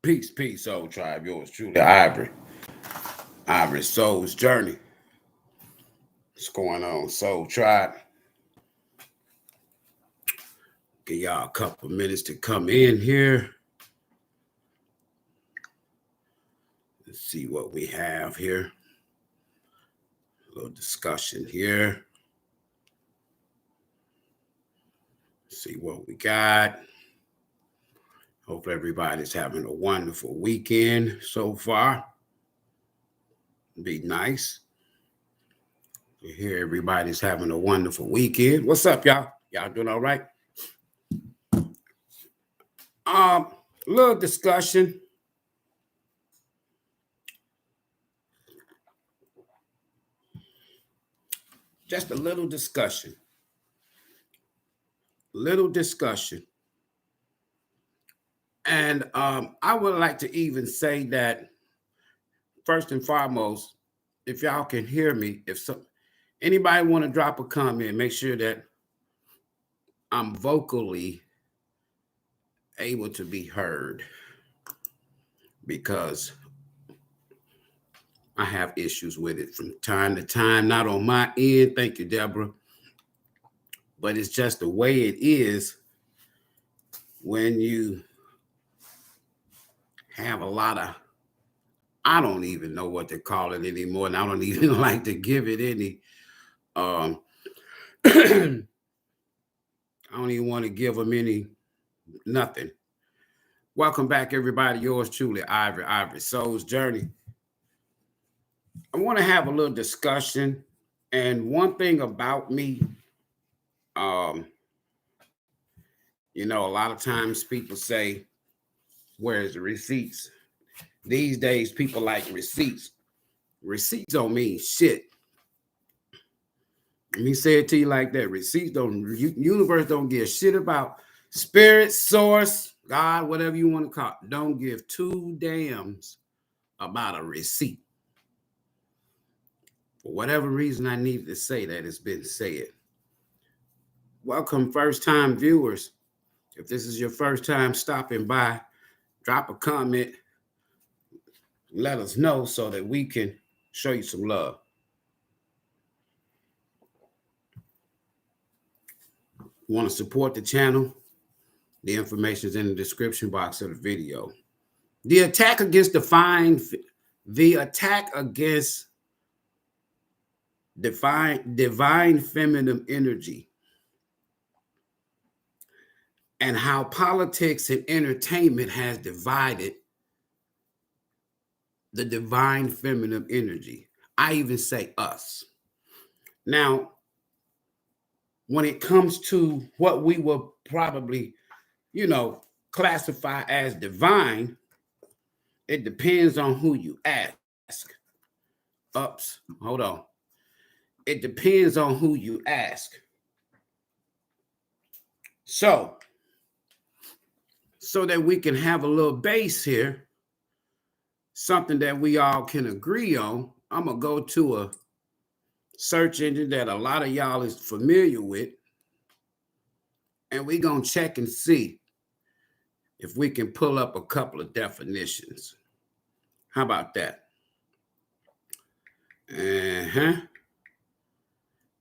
Peace, Soul Tribe. Yours truly, Ivory Soul's Journey. What's going on, Soul Tribe? Give y'all a couple minutes to come in here. Let's see what we have here. A little discussion here. Let's see what we got. Hope everybody's having a wonderful weekend so far. Be nice to hear everybody's having a wonderful weekend. What's up, y'all? Y'all doing all right? Little discussion. Just a little discussion. And I would like to even say that, first and foremost, if y'all can hear me, anybody want to drop a comment, make sure that I'm vocally able to be heard, because I have issues with it from time to time, not on my end. Thank you, Deborah. But it's just the way it is when you have a lot of, I don't even know what to call it anymore, and I don't even like to give it any, I don't even want to give them nothing. Welcome back, everybody. Yours truly, Ivory Soul's Journey. I want to have a little discussion. And one thing about me, a lot of times people say, where's the receipts? These days, people like receipts. Receipts don't mean shit. Let me say it to you like that. Receipts universe don't give a shit about spirit, source, God, whatever you want to call it. Don't give two damns about a receipt. For whatever reason, I needed to say that, it's been said. Welcome, first-time viewers. If this is your first time stopping by, drop a comment. Let us know so that we can show you some love. Want to support the channel? The information is in the description box of the video. The attack against divine feminine energy, and how politics and entertainment has divided the divine feminine energy. I even say us. Now, when it comes to what we will probably, classify as divine, it depends on who you ask. Hold on. It depends on who you ask. So that we can have a little base here, something that we all can agree on, I'm going to go to a search engine that a lot of y'all is familiar with, and we're going to check and see if we can pull up a couple of definitions. How about that? And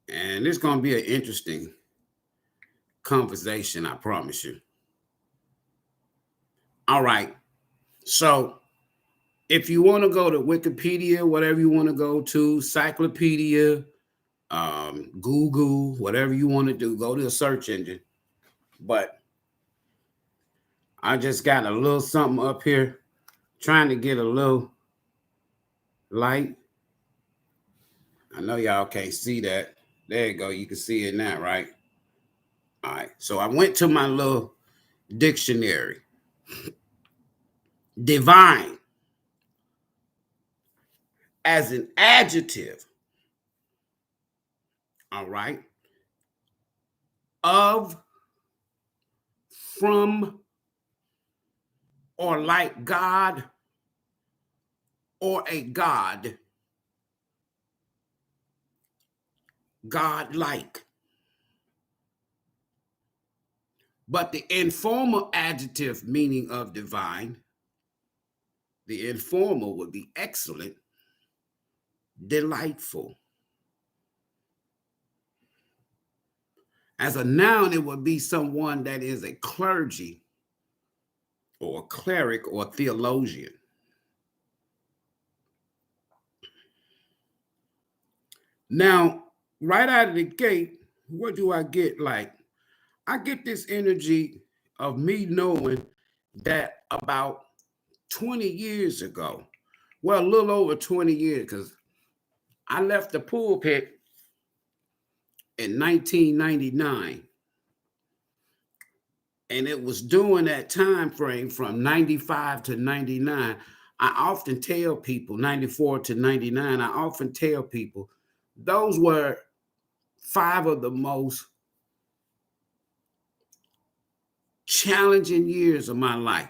it's going to be an interesting conversation, I promise you. All right. So if you want to go to Wikipedia, whatever you want to go to, Cyclopedia, Google, whatever you want to do, go to a search engine. But I just got a little something up here, trying to get a little light. I know y'all can't see that. There you go. You can see it now, right? All right. So I went to my little dictionary. Divine, as an adjective, all right, of, from, or like God, or a god, God-like. But the informal adjective meaning of divine The informal would be excellent, delightful. As a noun, it would be someone that is a clergy or a cleric or a theologian. Now, right out of the gate, what do I get? Like, I get this energy of me knowing that about 20 years ago, well, a little over 20 years, because I left the pulpit in 1999. And it was during that time frame from 95 to 99. I often tell people, 94 to 99, I often tell people those were 5 of the most challenging years of my life.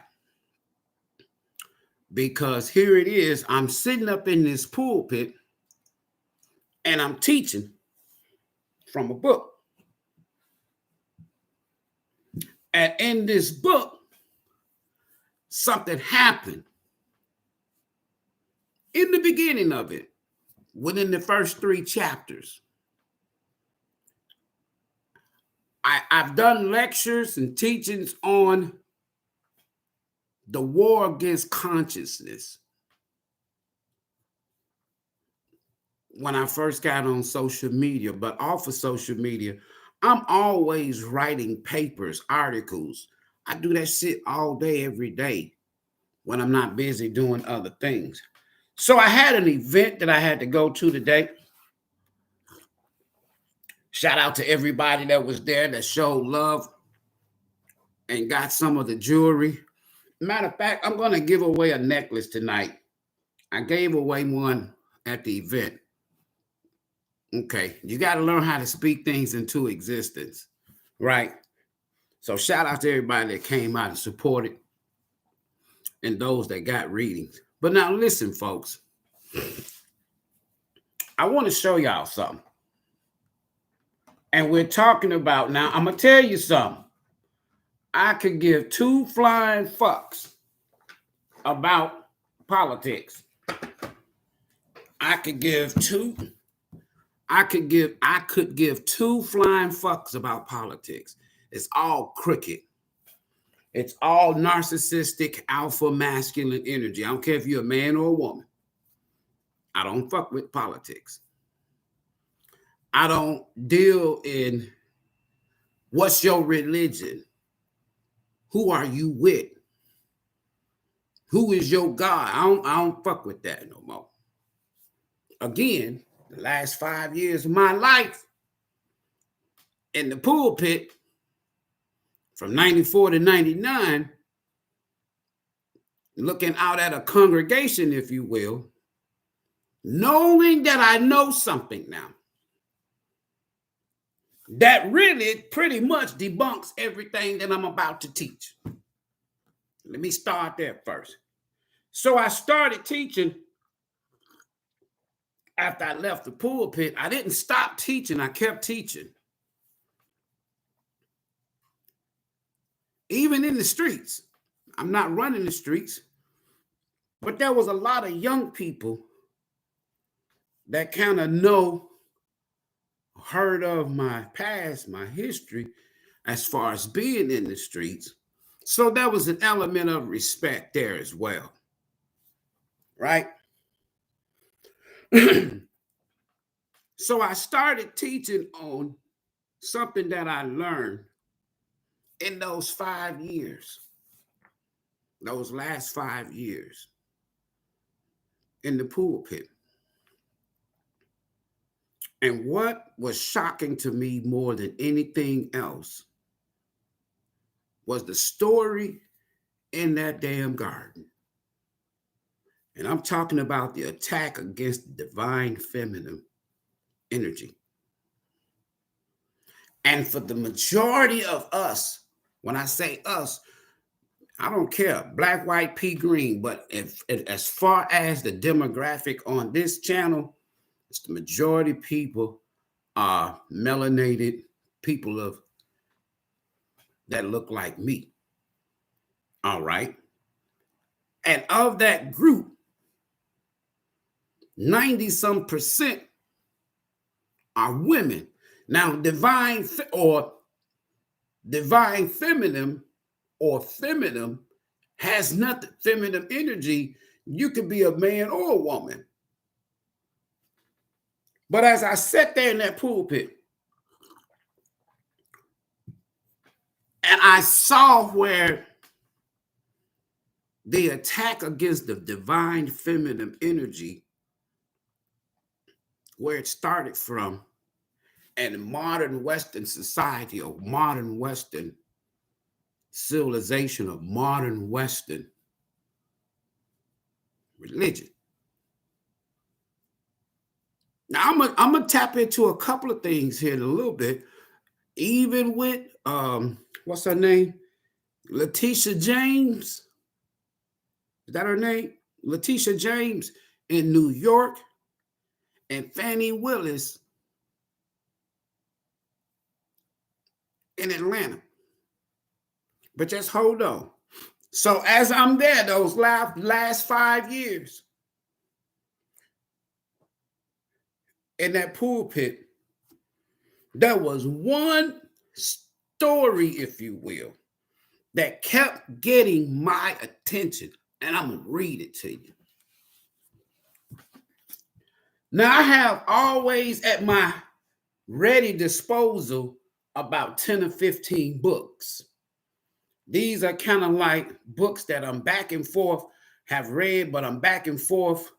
Because here it is, I'm sitting up in this pulpit and I'm teaching from a book. And in this book, something happened. In the beginning of it, within the first 3 chapters, I've done lectures and teachings on the war against consciousness. When I first got on social media, but off of social media, I'm always writing papers, articles. I do that shit all day, every day when I'm not busy doing other things. So I had an event that I had to go to today. Shout out to everybody that was there that showed love and got some of the jewelry. Matter of fact, I'm going to give away a necklace tonight. I gave away one at the event. Okay, you got to learn how to speak things into existence, right? So shout out to everybody that came out and supported and those that got readings. But now listen, folks. I want to show y'all something. And we're talking about, now I'm going to tell you something. I could give 2 flying fucks about politics. I could give 2 flying fucks about politics. It's all crooked. It's all narcissistic, alpha masculine energy. I don't care if you're a man or a woman. I don't fuck with politics. I don't deal in what's your religion? Who are you with? Who is your God? I don't fuck with that no more. Again, the last 5 years of my life in the pulpit, from 94 to 99, looking out at a congregation, if you will, knowing that I know something now that really pretty much debunks everything that I'm about to teach. Let me start there first. So I started teaching after I left the pulpit. I didn't stop teaching. I kept teaching. Even in the streets. I'm not running the streets. But there was a lot of young people that kind of heard of my past, my history, as far as being in the streets. So there was an element of respect there as well. Right? So I started teaching on something that I learned in those 5 years, those last 5 years in the pulpit. And what was shocking to me more than anything else was the story in that damn garden. And I'm talking about the attack against the divine feminine energy. And for the majority of us, when I say us, I don't care, black, white, pea, green, but as far as the demographic on this channel, it's the majority people are melanated people that look like me. All right. And of that group, 90% are women. Now, divine feminine or feminine has nothing, feminine energy. You could be a man or a woman. But as I sat there in that pulpit and I saw where the attack against the divine feminine energy, where it started from, and modern Western society or modern Western civilization of modern Western religion. Now I'm gonna tap into a couple of things here in a little bit, even with what's her name? Letitia James. Is that her name? Letitia James in New York and Fannie Willis in Atlanta. But just hold on. So as I'm there, those last 5 years in that pulpit, there was one story, if you will, that kept getting my attention. And I'm going to read it to you. Now, I have always at my ready disposal about 10 or 15 books. These are kind of like books that I'm back and forth, have read, but I'm back and forth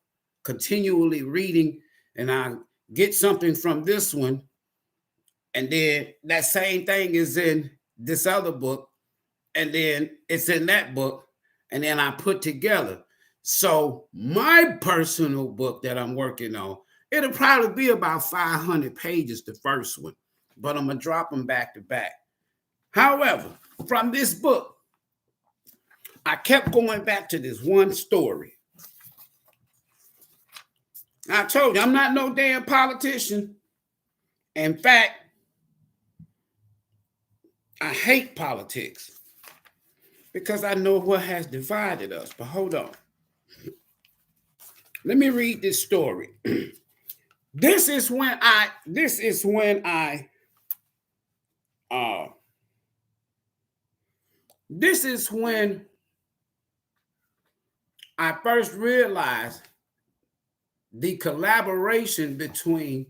continually reading. And I get something from this one. And then that same thing is in this other book. And then it's in that book. And then I put together. So my personal book that I'm working on, it'll probably be about 500 pages, the first one. But I'm going to drop them back to back. However, from this book, I kept going back to this one story. I told you, I'm not no damn politician. In fact, I hate politics because I know what has divided us. But hold on. Let me read this story. This is when I first realized the collaboration between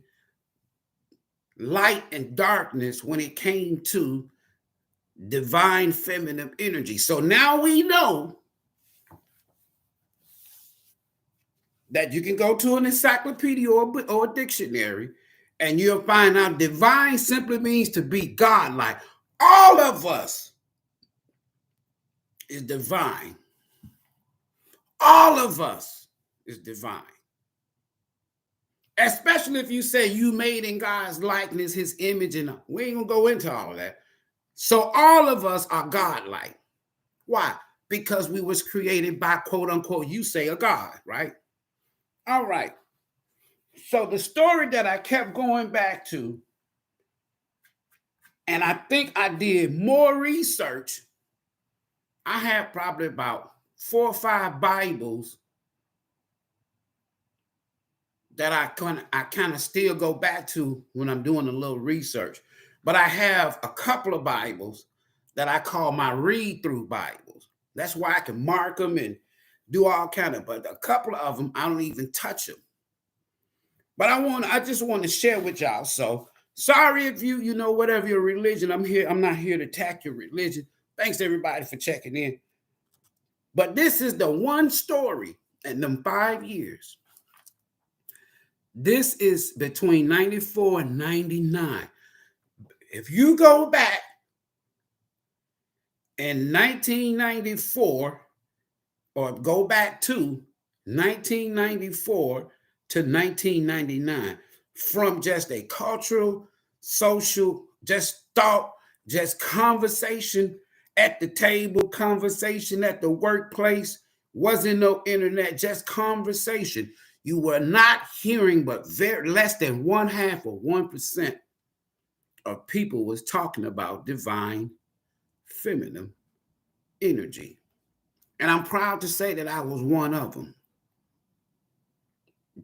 light and darkness when it came to divine feminine energy. So now we know that you can go to an encyclopedia or a dictionary and you'll find out divine simply means to be godlike. All of us is divine. All of us is divine. Especially if you say you made in God's likeness, his image, and we ain't gonna go into all of that. So all of us are godlike. Why? Because we was created by, quote unquote, you say a God, right? All right. So the story that I kept going back to, and I think I did more research. I have probably about 4 or 5 Bibles that I kind of still go back to when I'm doing a little research. But I have a couple of Bibles that I call my read-through Bibles. That's why I can mark them and do all kind of, but a couple of them, I don't even touch them. But I just want to share with y'all. So sorry if you know, whatever your religion, I'm not here to attack your religion. Thanks everybody for checking in. But this is the one story in them 5 years. This is between 94 and 99. If you go back in 1994, or go back to 1994 to 1999, from just a cultural, social, just thought, just conversation at the table, conversation at the workplace, wasn't no internet, just conversation. You were not hearing but very less than 1/2 or 1% of people was talking about divine feminine energy. And I'm proud to say that I was one of them.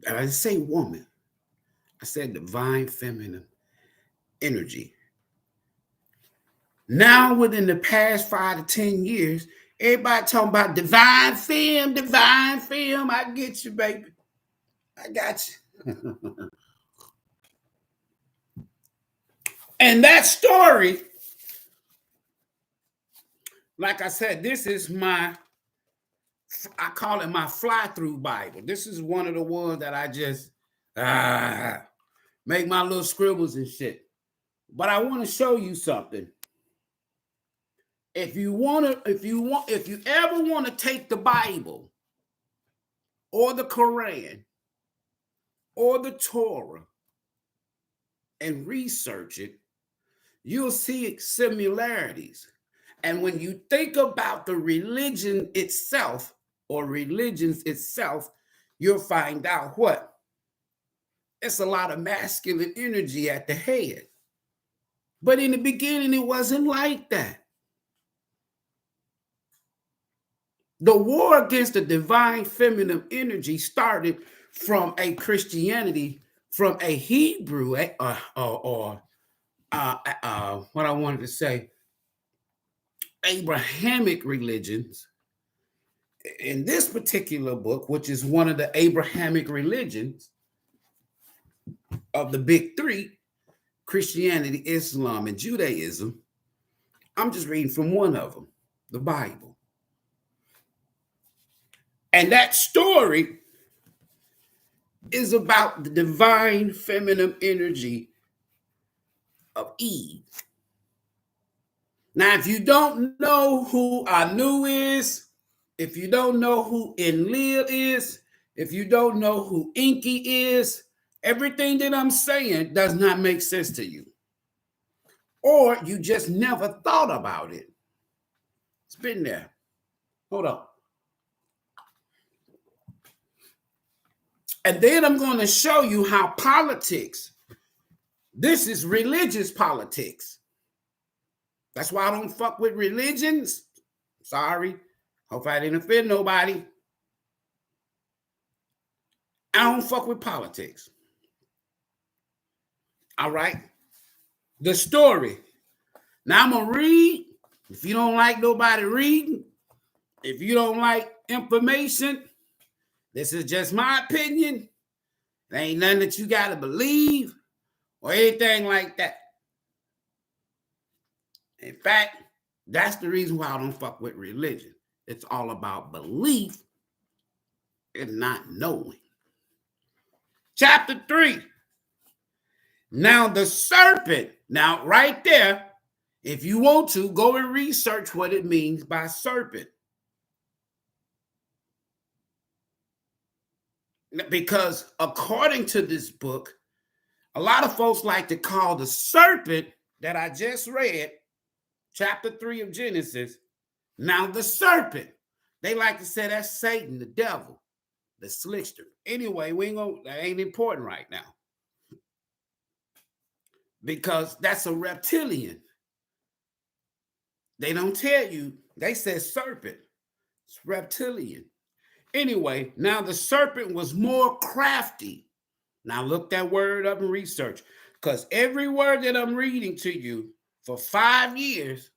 And I didn't say woman. I said divine feminine energy. Now, within the past 5 to 10 years, everybody talking about divine femme, divine femme. I get you, baby. I got you. And that story, like I said, this is I call it my fly-through Bible. This is one of the ones that I just make my little scribbles and shit. But I want to show you something. If you ever want to take the Bible or the Quran or the Torah and research it, you'll see similarities. And when you think about the religion itself or religions itself, you'll find out what? It's a lot of masculine energy at the head. But in the beginning, it wasn't like that. The war against the divine feminine energy started from a Christianity, from a Hebrew, what I wanted to say, Abrahamic religions. In this particular book, which is one of the Abrahamic religions of the big three, Christianity, Islam, and Judaism, I'm just reading from one of them, the Bible. And that story is about the divine feminine energy of Eve. Now, if you don't know who Anu is, if you don't know who Enlil is, if you don't know who Nrgy is, everything that I'm saying does not make sense to you. Or you just never thought about it. It's been there. Hold on. And then I'm going to show you how politics, this is religious politics. That's why I don't fuck with religions. Sorry. Hope I didn't offend nobody. I don't fuck with politics. All right. The story. Now I'm going to read. If you don't like nobody reading, if you don't like information, this is just my opinion. There ain't nothing that you got to believe or anything like that. In fact, that's the reason why I don't fuck with religion. It's all about belief and not knowing. Chapter 3. Now the serpent. Now right there, if you want to, go and research what it means by serpent. Because according to this book, a lot of folks like to call the serpent that I just read, chapter 3 of Genesis, now the serpent. They like to say that's Satan, the devil, the slickster. Anyway, that ain't important right now. Because that's a reptilian. They don't tell you, they said serpent. It's reptilian. Anyway, now the serpent was more crafty. Now look that word up and research. Because every word that I'm reading to you for 5 years,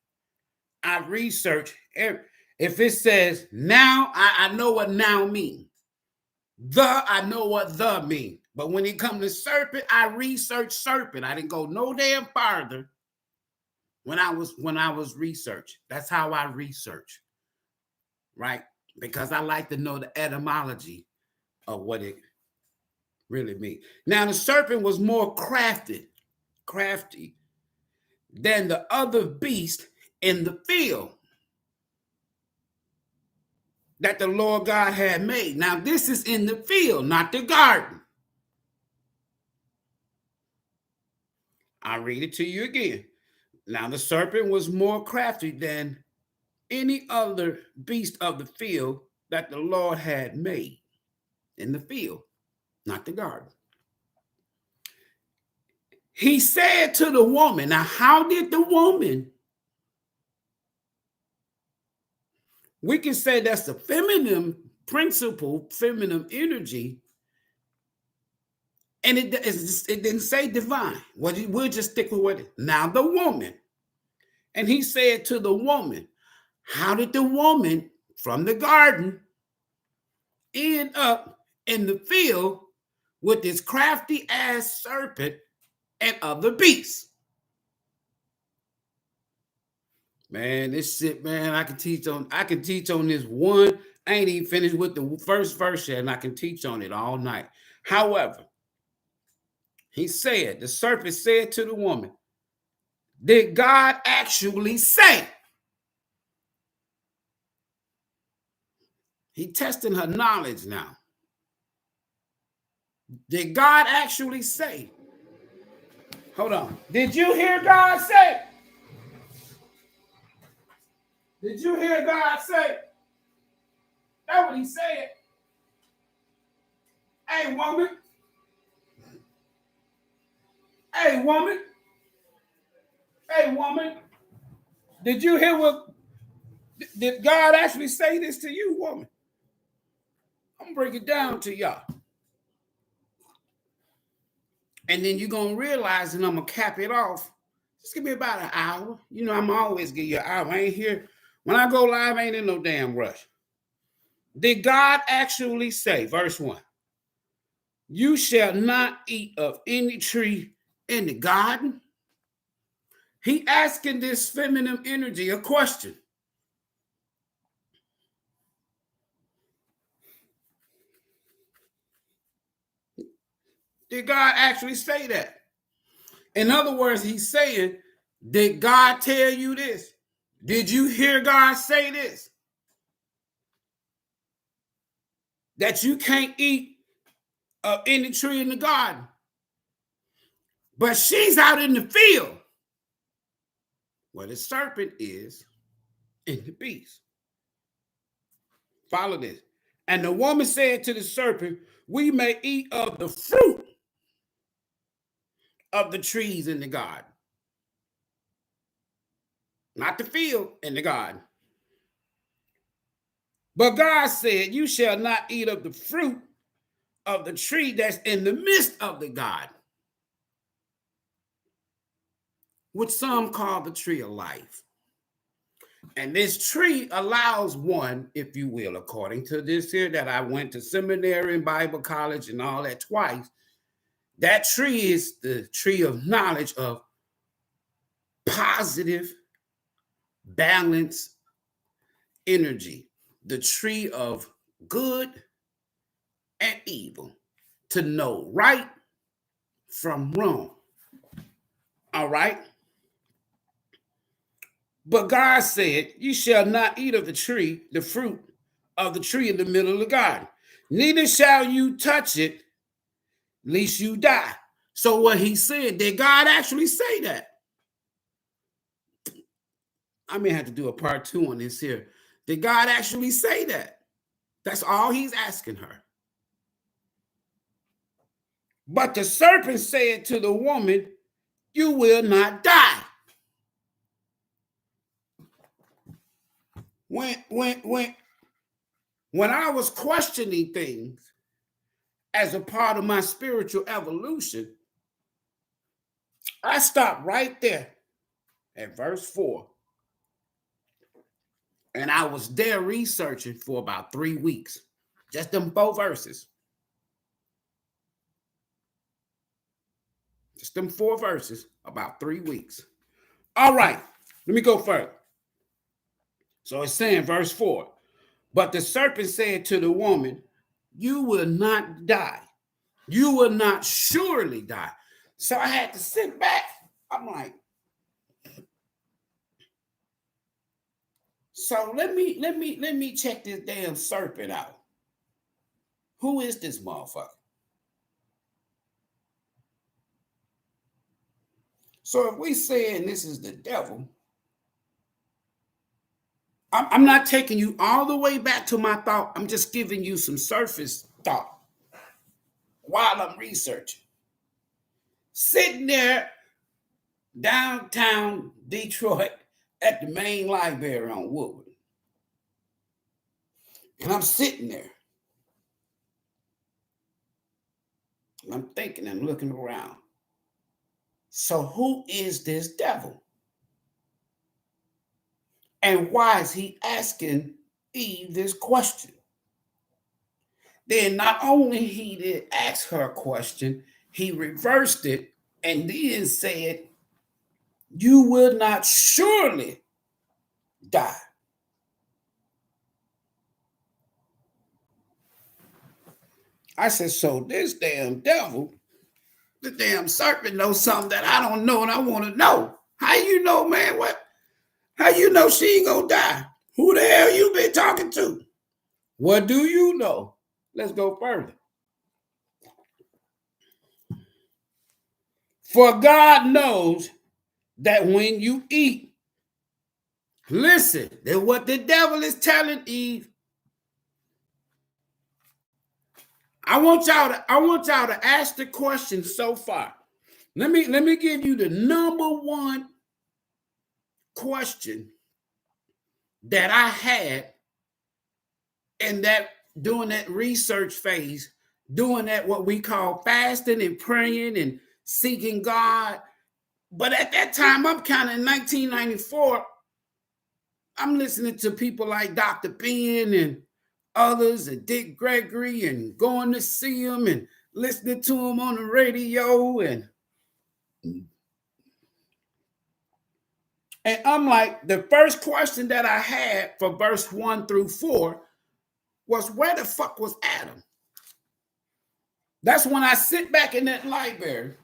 I've researched. If it says now, I know what now means. I know what the means. But when it comes to serpent, I researched serpent. I didn't go no damn farther when I was researching. That's how I research, right? Because I like to know the etymology of what it really means. Now, the serpent was more crafty than the other beast in the field that the Lord God had made. Now, this is in the field, not the garden. I'll read it to you again. Now, the serpent was more crafty than any other beast of the field that the Lord had made in the field, not the garden. He said to the woman, now how did the woman We can say that's the feminine principle, feminine energy, and it didn't say divine. We'll just stick with it. Now the woman, and he said to the woman, how did the woman from the garden end up in the field with this crafty ass serpent and other beasts? Man, this shit, man, I can teach on this one. I ain't even finished with the first verse yet, and I can teach on it all night. However, he said, the serpent said to the woman, did God actually say? He testing her knowledge now. Did God actually say? Hold on. Did you hear God say? Did you hear God say? That's what he said. Hey, woman. Hey, woman. Hey, woman. Did you hear what? Did God actually say this to you, woman? I'm going to break it down to y'all. And then you're going to realize, and I'm going to cap it off. Just give me about an hour. You know, I'm always give you an hour. I ain't here. When I go live, I ain't in no damn rush. Did God actually say, verse 1, you shall not eat of any tree in the garden? He asking this feminine energy a question. Did God actually say that? In other words, he's saying, did God tell you this? Did you hear God say this? That you can't eat of any tree in the garden. But she's out in the field where the serpent is and the beast. Follow this. And the woman said to the serpent, we may eat of the fruit of the trees in the garden. Not the field, in the garden. But God said, you shall not eat of the fruit of the tree that's in the midst of the garden, which some call the tree of life. And this tree allows one, if you will, according to this here, that I went to seminary and Bible college and all that twice, that tree is the tree of knowledge of positive, balanced energy, the tree of good and evil, to know right from wrong. All right? But God said, you shall not eat of the tree, the fruit of the tree in the middle of the garden. Neither shall you touch it, lest you die. So what he said, did God actually say that? I may have to do a part 2 on this here. Did God actually say that? That's all he's asking her. But the serpent said to the woman, you will not die. When I was questioning things as a part of my spiritual evolution, I stopped right there at verse 4. And I was there researching for about 3 weeks. Just them 4 verses. Just them 4 verses, about 3 weeks. All right, let me go further. So it's saying, verse 4, but the serpent said to the woman, you will not die. You will not surely die. So I had to sit back. I'm like, so let me check this damn serpent out. Who is this motherfucker? So if we saying this is the devil, I'm not taking you all the way back to my thought. I'm just giving you some surface thought while I'm researching. Sitting there downtown Detroit at the main library on Woodward. And I'm sitting there. And I'm thinking and looking around. So who is this devil? And why is he asking Eve this question? Then not only he did ask her a question, he reversed it and then said, you will not surely die. I said, so this damn devil, the damn serpent knows something that I don't know and I want to know. How you know, man? What? How you know she ain't gonna die? Who the hell you been talking to? What do you know? Let's go further. For God knows that when you eat, listen, that what the devil is telling Eve. I want y'all to ask the question so far. Let me give you the number one question that I had in that doing that research phase, doing that what we call fasting and praying and seeking God. But at that time, I'm kind of in 1994. I'm listening to people like Dr. Ben and others and Dick Gregory and going to see him and listening to him on the radio. And I'm like, the first question that I had for verse 1 through 4 was, where the fuck was Adam? That's when I sit back in that library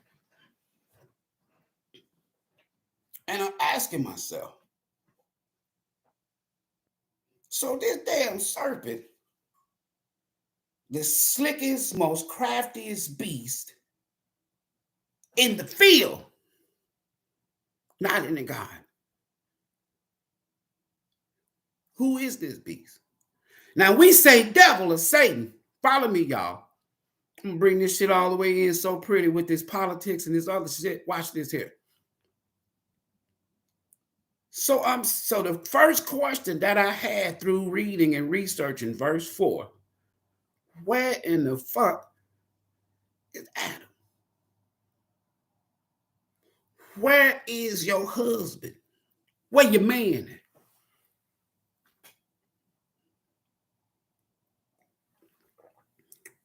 and I'm asking myself, so this damn serpent, the slickest, most craftiest beast in the field, not in the garden. Who is this beast? Now we say devil or Satan. Follow me, y'all. I'm gonna bring this shit all the way in so pretty with this politics and this other shit. Watch this here. So the first question that I had through reading and researching verse 4, where in the fuck is Adam? Where is your husband? Where your man at?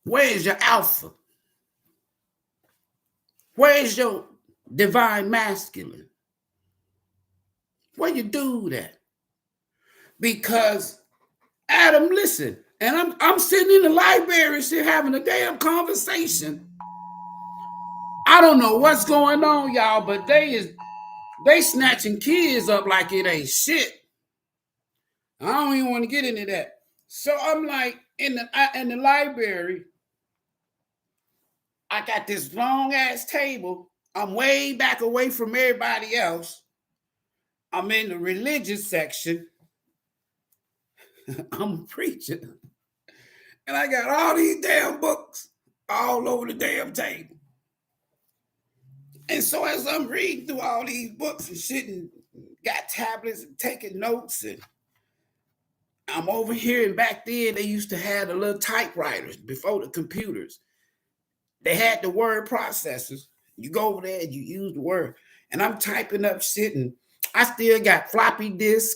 Where is your alpha? Where is your divine masculine? Where you do that? Because Adam, listen, and I'm sitting in the library shit having a damn conversation. I don't know what's going on, y'all, but they snatching kids up like it ain't shit. I don't even want to get into that. So I'm like in the library, I got this long ass table. I'm way back away from everybody else. I'm in the religious section. I'm preaching. And I got all these damn books all over the damn table. And so as I'm reading through all these books and shit and got tablets and taking notes, and I'm over here, and back then they used to have the little typewriters before the computers. They had the word processors. You go over there and you use the word. And I'm typing up shit, and I still got floppy disk.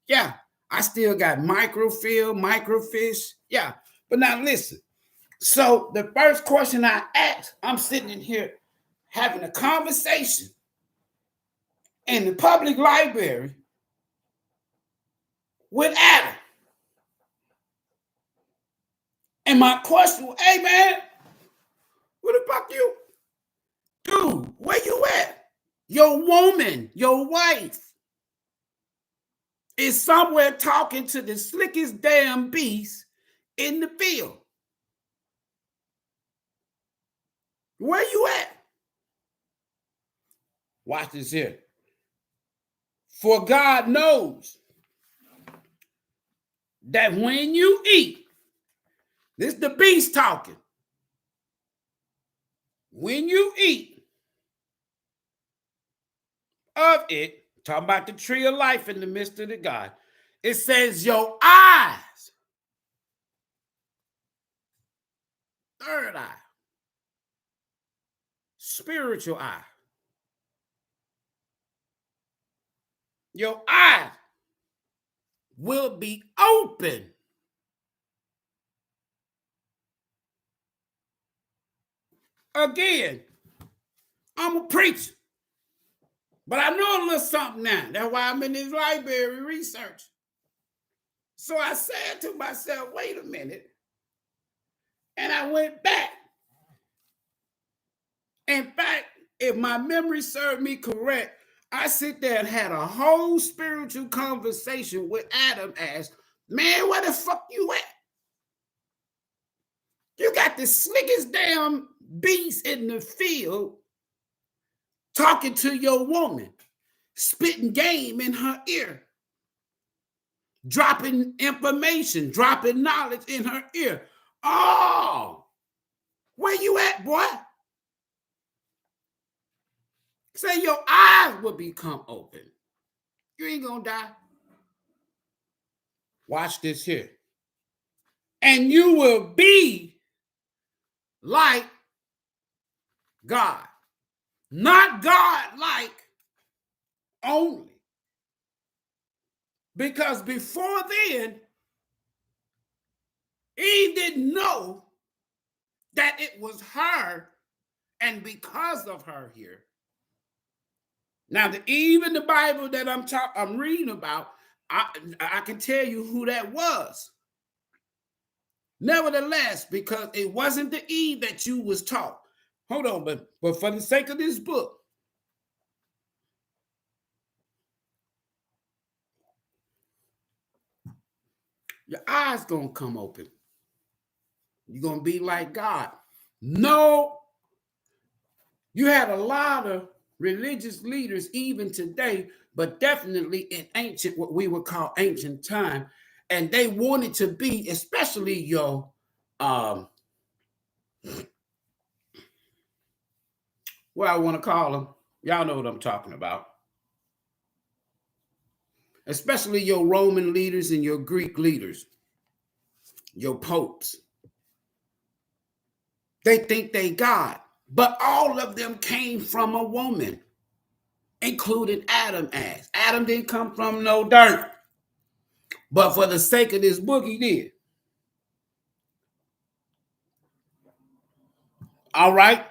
Yeah. I still got microfilm, microfiche. Yeah. But now listen. So the first question I asked, I'm sitting in here having a conversation in the public library with Adam. And my question was, hey man, where the fuck you? Dude, where you at? Your woman, your wife, is somewhere talking to the slickest damn beast in the field. Where you at? Watch this here. For God knows that when you eat, this is the beast talking. When you eat of it, talking about the tree of life in the midst of the God, it says your eyes third eye, spiritual eye. Your eye will be open. Again, I'm a preacher, but I know a little something now. That's why I'm in this library research. So I said to myself, wait a minute. And I went back. In fact, if my memory served me correct, I sit there and had a whole spiritual conversation with Adam as, man, where the fuck you at? You got the slickest damn beast in the field talking to your woman, spitting game in her ear, dropping information, dropping knowledge in her ear. Oh, where you at, boy? Say your eyes will become open. You ain't gonna die. Watch this here. And you will be like God. Not God-like only. Because before then, Eve didn't know that it was her, and because of her here. Now, the Eve in the Bible that I'm reading about, I can tell you who that was. Nevertheless, because it wasn't the Eve that you was taught. Hold on, but for the sake of this book, your eyes gonna come open. You're gonna be like God. No, you had a lot of religious leaders even today, but definitely in ancient, what we would call ancient time, and they wanted to be, especially your what I want to call them. Y'all know what I'm talking about. Especially your Roman leaders and your Greek leaders, your popes. They think they God, but all of them came from a woman, including Adam as. Adam didn't come from no dirt, but for the sake of this book, he did. All right?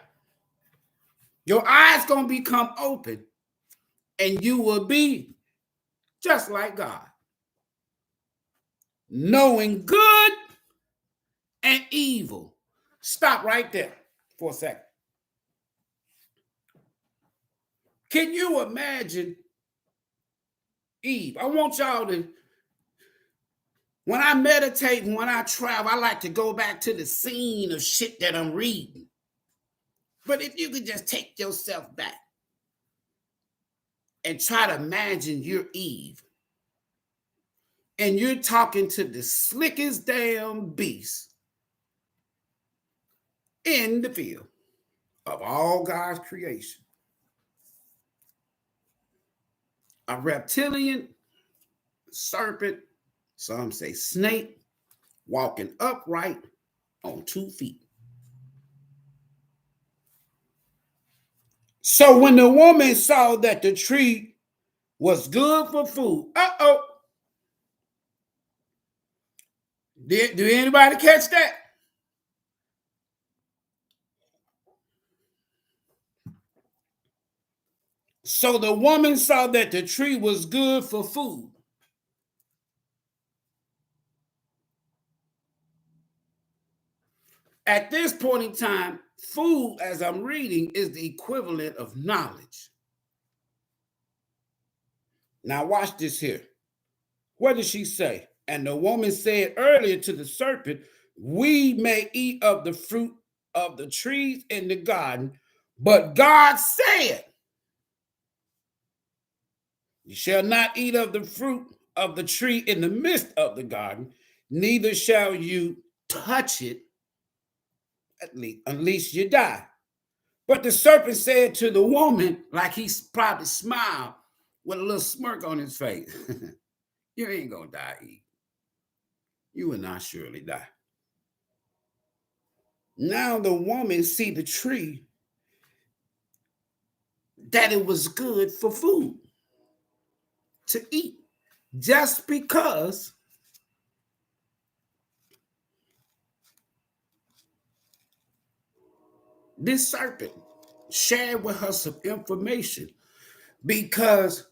Your eyes going to become open, and you will be just like God, knowing good and evil. Stop right there for a second. Can you imagine Eve? I want y'all to, when I meditate and when I travel, I like to go back to the scene of shit that I'm reading. But if you could just take yourself back and try to imagine you're Eve and you're talking to the slickest damn beast in the field of all God's creation. A reptilian, serpent, some say snake, walking upright on 2 feet. So when the woman saw that the tree was good for food, did anybody catch that? So the woman saw that the tree was good for food. At this point in time, food, as I'm reading, is the equivalent of knowledge. Now watch this here. What did she say? And the woman said earlier to the serpent, we may eat of the fruit of the trees in the garden, but God said, you shall not eat of the fruit of the tree in the midst of the garden, neither shall you touch it, at least, unless you die. But the serpent said to the woman, like he probably smiled with a little smirk on his face, you ain't gonna die, Eve. You will not surely die. Now the woman see the tree that it was good for food to eat, just because this serpent shared with her some information, because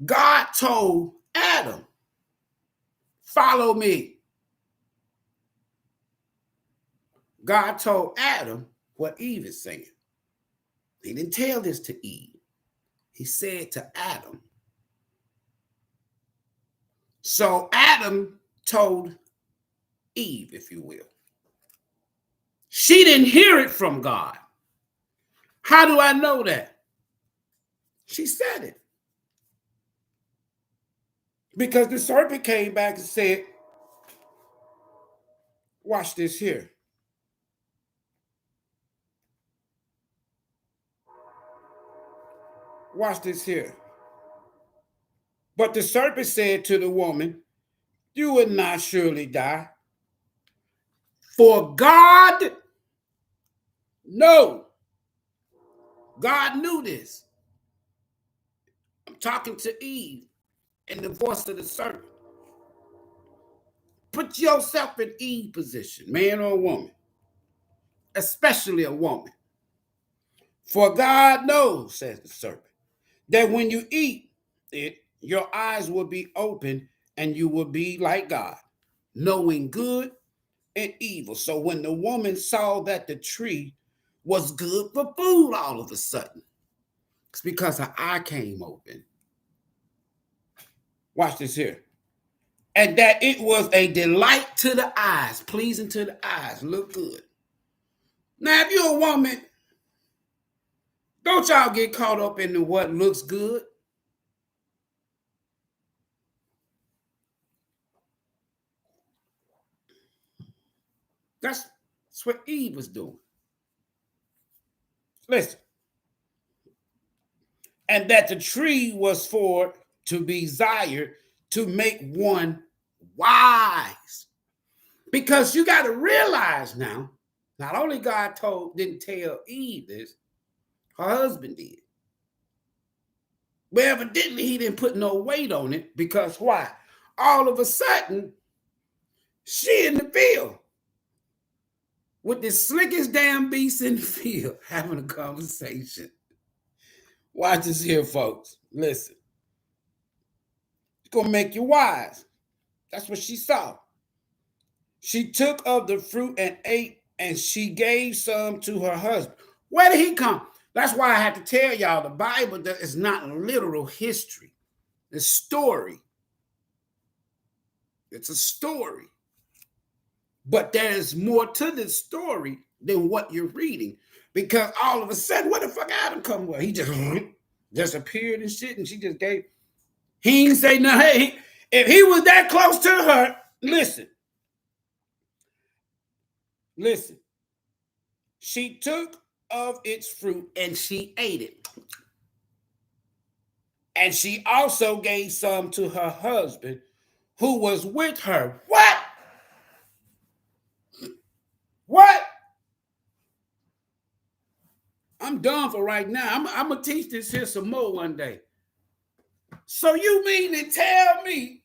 God told Adam, follow me. God told Adam what Eve is saying. He didn't tell this to Eve. He said to Adam. So Adam told Eve, if you will. She didn't hear it from God. How do I know that? She said it. Because the serpent came back and said, watch this here. Watch this here. But the serpent said to the woman, you would not surely die. For God, no. God knew this. I'm talking to Eve in the voice of the serpent. Put yourself in Eve's position, man or woman, especially a woman. For God knows, says the serpent, that when you eat it, your eyes will be open and you will be like God, knowing good and evil. So when the woman saw that the tree was good for food all of a sudden, it's because her eye came open. Watch this here. And that it was a delight to the eyes, pleasing to the eyes, look good. Now, if you're a woman, don't y'all get caught up in what looks good. That's what Eve was doing. Listen. And that the tree was for to be desired to make one wise. Because you got to realize now, not only God didn't tell Eve this, her husband did. But evidently he didn't put no weight on it, because why? All of a sudden, she in the field with the slickest damn beast in the field having a conversation. Watch this here, folks. Listen. It's going to make you wise. That's what she saw. She took of the fruit and ate, and she gave some to her husband. Where did he come? That's why I have to tell y'all the Bible is not literal history. It's story. It's a story. But there's more to this story than what you're reading. Because all of a sudden, where the fuck Adam come with? He just appeared and shit, and she just gave. He didn't say nothing. Hey, if he was that close to her, listen. Listen. She took of its fruit and she ate it. And she also gave some to her husband who was with her. What? What? I'm done for right now. I'm going to teach this here some more one day. So you mean to tell me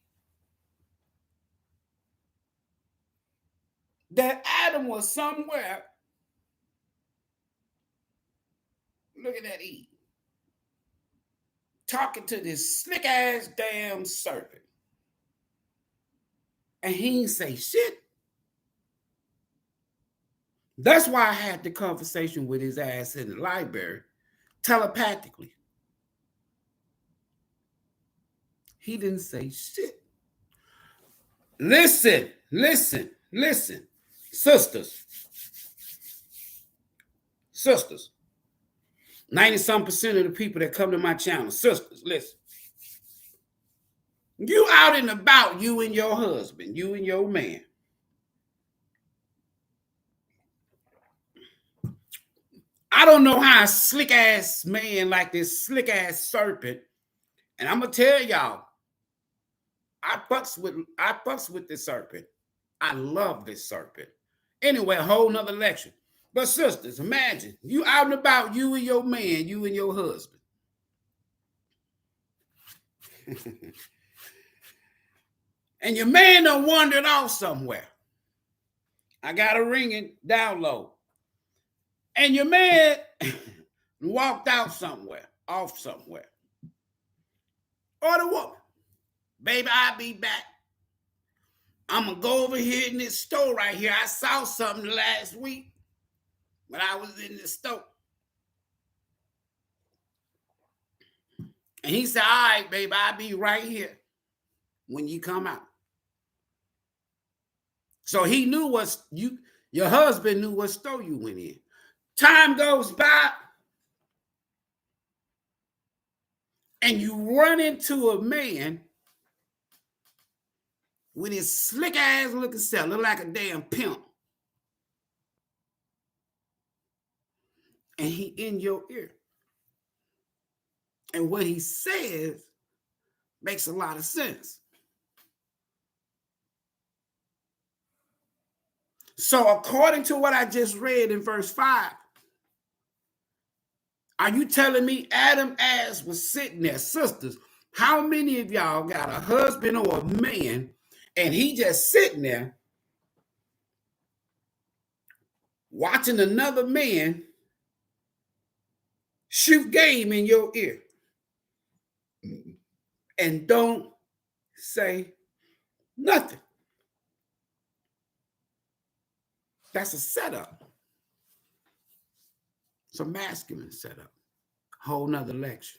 that Adam was somewhere? Look at that Eve. Talking to this slick ass damn serpent. And he ain't say shit. That's why I had the conversation with his ass in the library, telepathically. He didn't say shit. Listen. Sisters. 90-some% of the people that come to my channel, sisters, listen. You out and about, you and your husband, you and your man. I don't know how a slick ass man like this slick ass serpent, and I'm gonna tell y'all, I fucks with this serpent. I love this serpent. Anyway, a whole nother lecture. But sisters, imagine you out and about, you and your man, you and your husband. And your man done wandered off somewhere. I got a ringing download. And your man walked out somewhere, off somewhere. Or the woman, baby, I'll be back. I'm going to go over here in this store right here. I saw something last week when I was in the store. And he said, all right, baby, I'll be right here when you come out. So he knew your husband knew what store you went in. Time goes by, and you run into a man with his slick ass looking self, look like a damn pimp. And he in your ear. And what he says makes a lot of sense. So according to what I just read in verse 5, are you telling me Adam ass was sitting there? Sisters, how many of y'all got a husband or a man and he just sitting there watching another man shoot game in your ear and don't say nothing? That's a setup. It's a masculine setup. Whole nother lecture.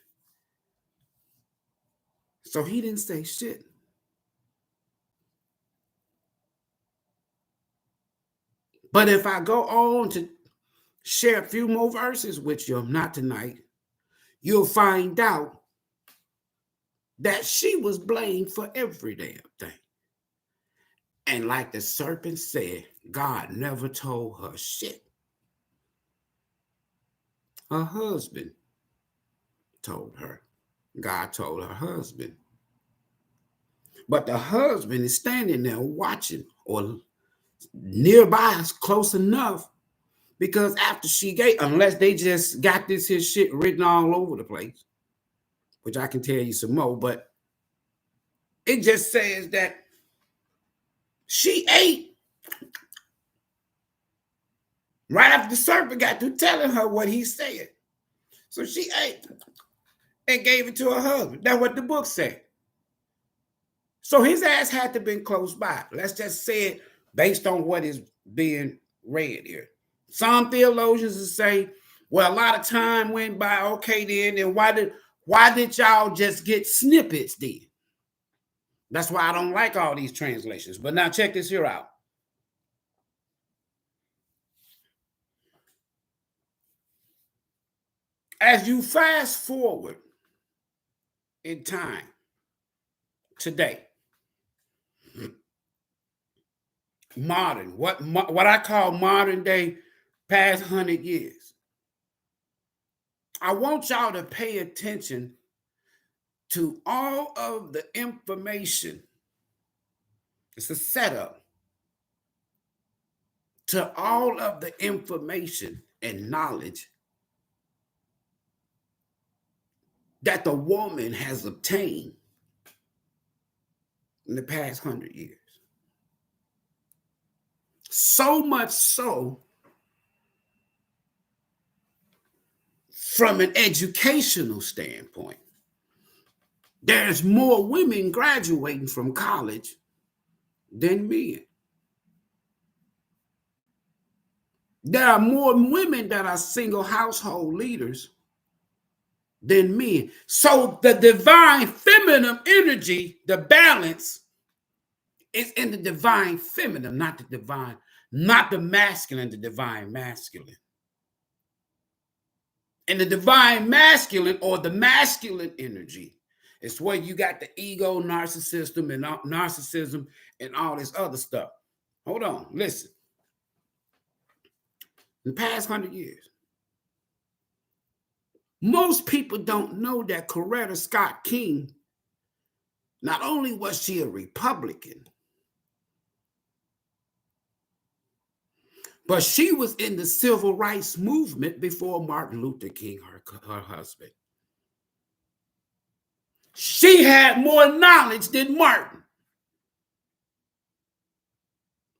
So he didn't say shit. But if I go on to share a few more verses with you, not tonight, you'll find out that she was blamed for every damn thing. And like the serpent said, God never told her shit. Her husband told her. God told her husband. But the husband is standing there watching or nearby, close enough, because after she gave, unless they just got this here shit written all over the place, which I can tell you some more, but it just says that she ate right after the serpent got through telling her what he said. So she ate and gave it to her husband. That's what the book said. So his ass had to have been close by. Let's just say it based on what is being read here. Some theologians will say, well, a lot of time went by. Okay, then why did y'all just get snippets then? That's why I don't like all these translations. But now check this here out. As you fast forward in time today, modern, what I call modern day, past 100 years, I want y'all to pay attention to all of the information. It's a setup to all of the information and knowledge that the woman has obtained in the past 100 years. So much so, from an educational standpoint, there's more women graduating from college than men. There are more women that are single household leaders than men. So the divine feminine energy, the balance, is in the divine feminine, not the masculine, the divine masculine. And the divine masculine, or the masculine energy, is where you got the ego, narcissism, and all this other stuff. Hold on, listen. In the past 100 years, most people don't know that Coretta Scott King, not only was she a Republican, But she was in the civil rights movement before Martin Luther King, her husband. She had more knowledge than Martin.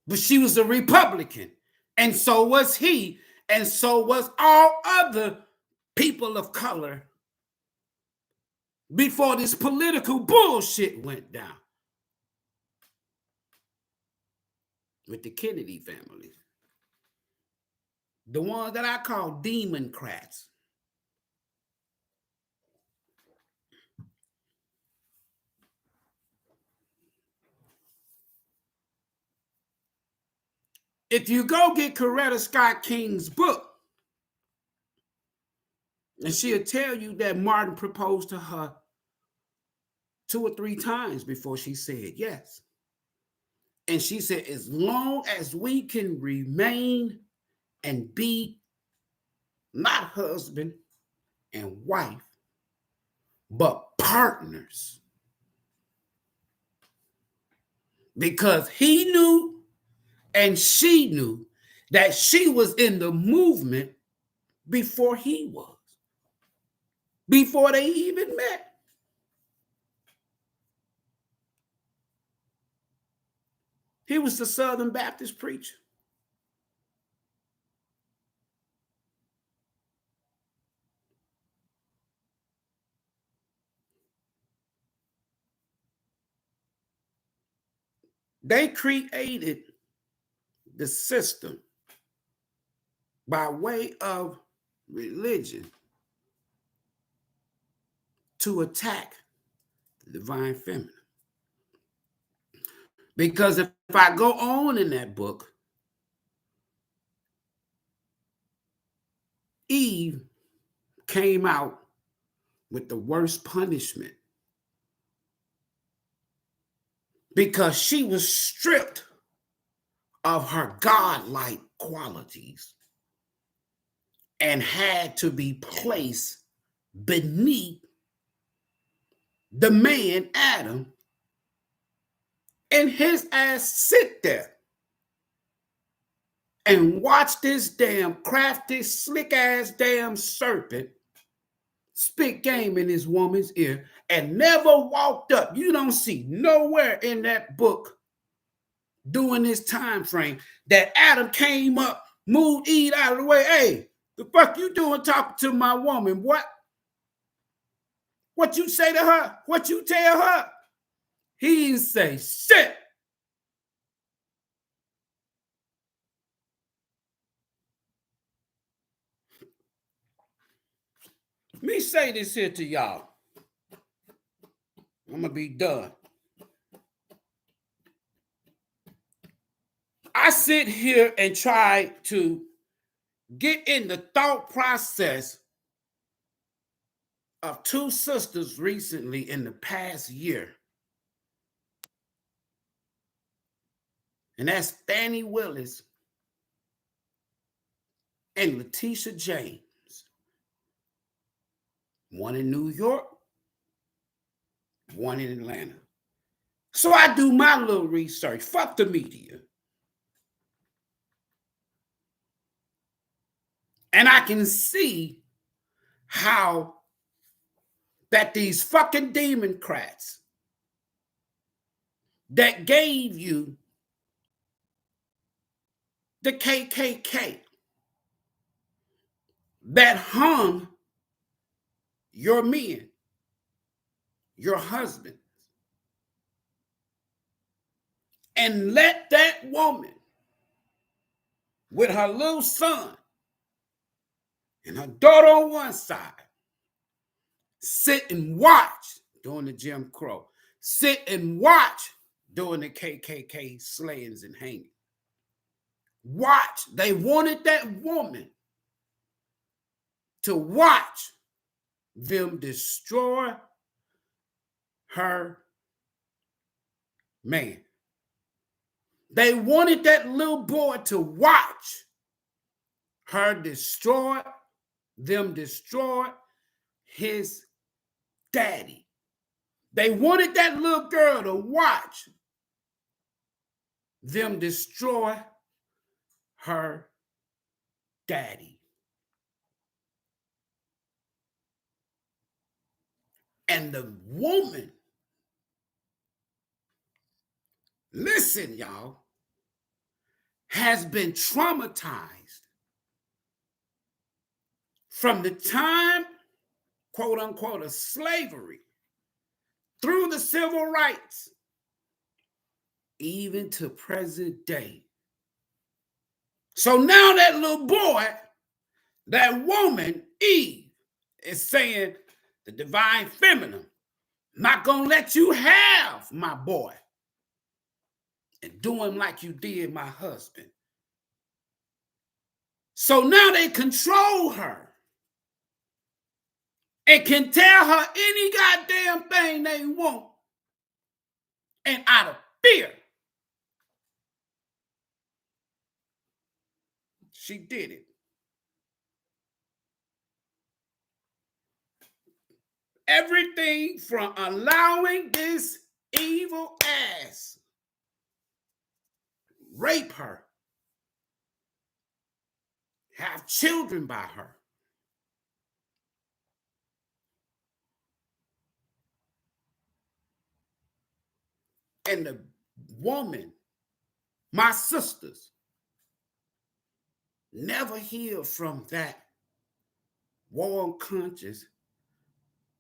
But she was a Republican. And so was he. And so was all other people of color before this political bullshit went down with the Kennedy family. The ones that I call Democrats. If you go get Coretta Scott King's book, and she'll tell you that Martin proposed to her 2 or 3 times before she said yes. And she said, as long as we can remain and be not husband and wife, but partners. Because he knew and she knew that she was in the movement before he was, before they even met. He was the Southern Baptist preacher. They created the system by way of religion to attack the divine feminine. Because if I go on in that book, Eve came out with the worst punishment because she was stripped of her godlike qualities and had to be placed beneath the man Adam, and his ass sit there and watch this damn crafty, slick ass damn serpent spit game in this woman's ear and never walked up. You don't see nowhere in that book during this time frame that Adam came up, moved Eve out of the way. Hey, the fuck you doing talking to my woman? What you say to her? What you tell her? He didn't say shit. Let me say this here to y'all. I'm going to be done. I sit here and try to get in the thought process of 2 sisters recently in the past year. And that's Fannie Willis and Letitia James. One in New York, one in Atlanta. So I do my little research. Fuck the media. And I can see how that these fucking Democrats that gave you the KKK, that hung your men, your husbands, and let that woman with her little son and her daughter on one side sit and watch during the Jim Crow, sit and watch during the KKK slayings and hanging. Watch. They wanted that woman to watch them destroy her man. They wanted that little boy to watch them destroy his daddy. They wanted that little girl to watch them destroy her daddy. And the woman, listen, y'all, has been traumatized from the time, quote unquote, of slavery through the civil rights, even to present day. So now that little boy, that woman, Eve, is saying, the divine feminine, not gonna let you have my boy and do him like you did my husband. So now they control her and can tell her any goddamn thing they want. And out of fear, she did it. Everything from allowing this evil ass rape her, have children by her, and the woman, my sisters, never healed from that warm conscious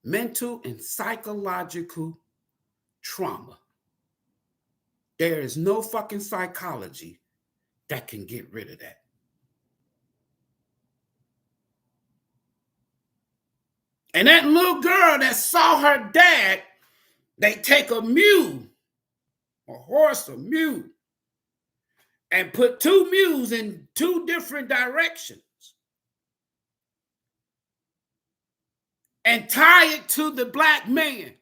mental and psychological trauma. There is no fucking psychology that can get rid of that. And that little girl that saw her dad, they take a mule, a horse, a mule, and put two mules in two different directions and tie it to the black man.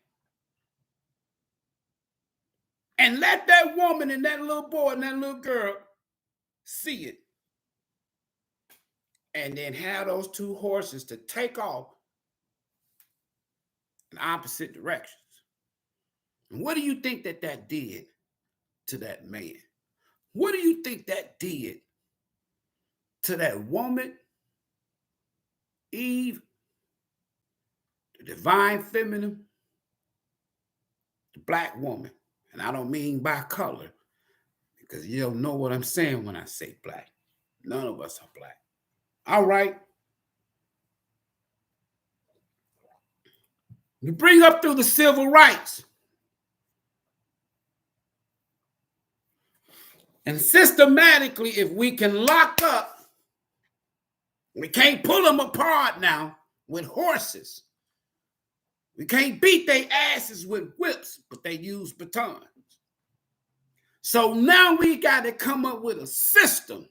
And let that woman and that little boy and that little girl see it. And then have those two horses to take off in opposite directions. And what do you think that did to that man? What do you think that did to that woman, Eve, the divine feminine, the black woman? And I don't mean by color, because you don't know what I'm saying when I say black. None of us are black. All right. You bring up through the civil rights. And systematically, if we can lock up, we can't pull them apart now with horses. We can't beat their asses with whips, but they use batons. So now we got to come up with a system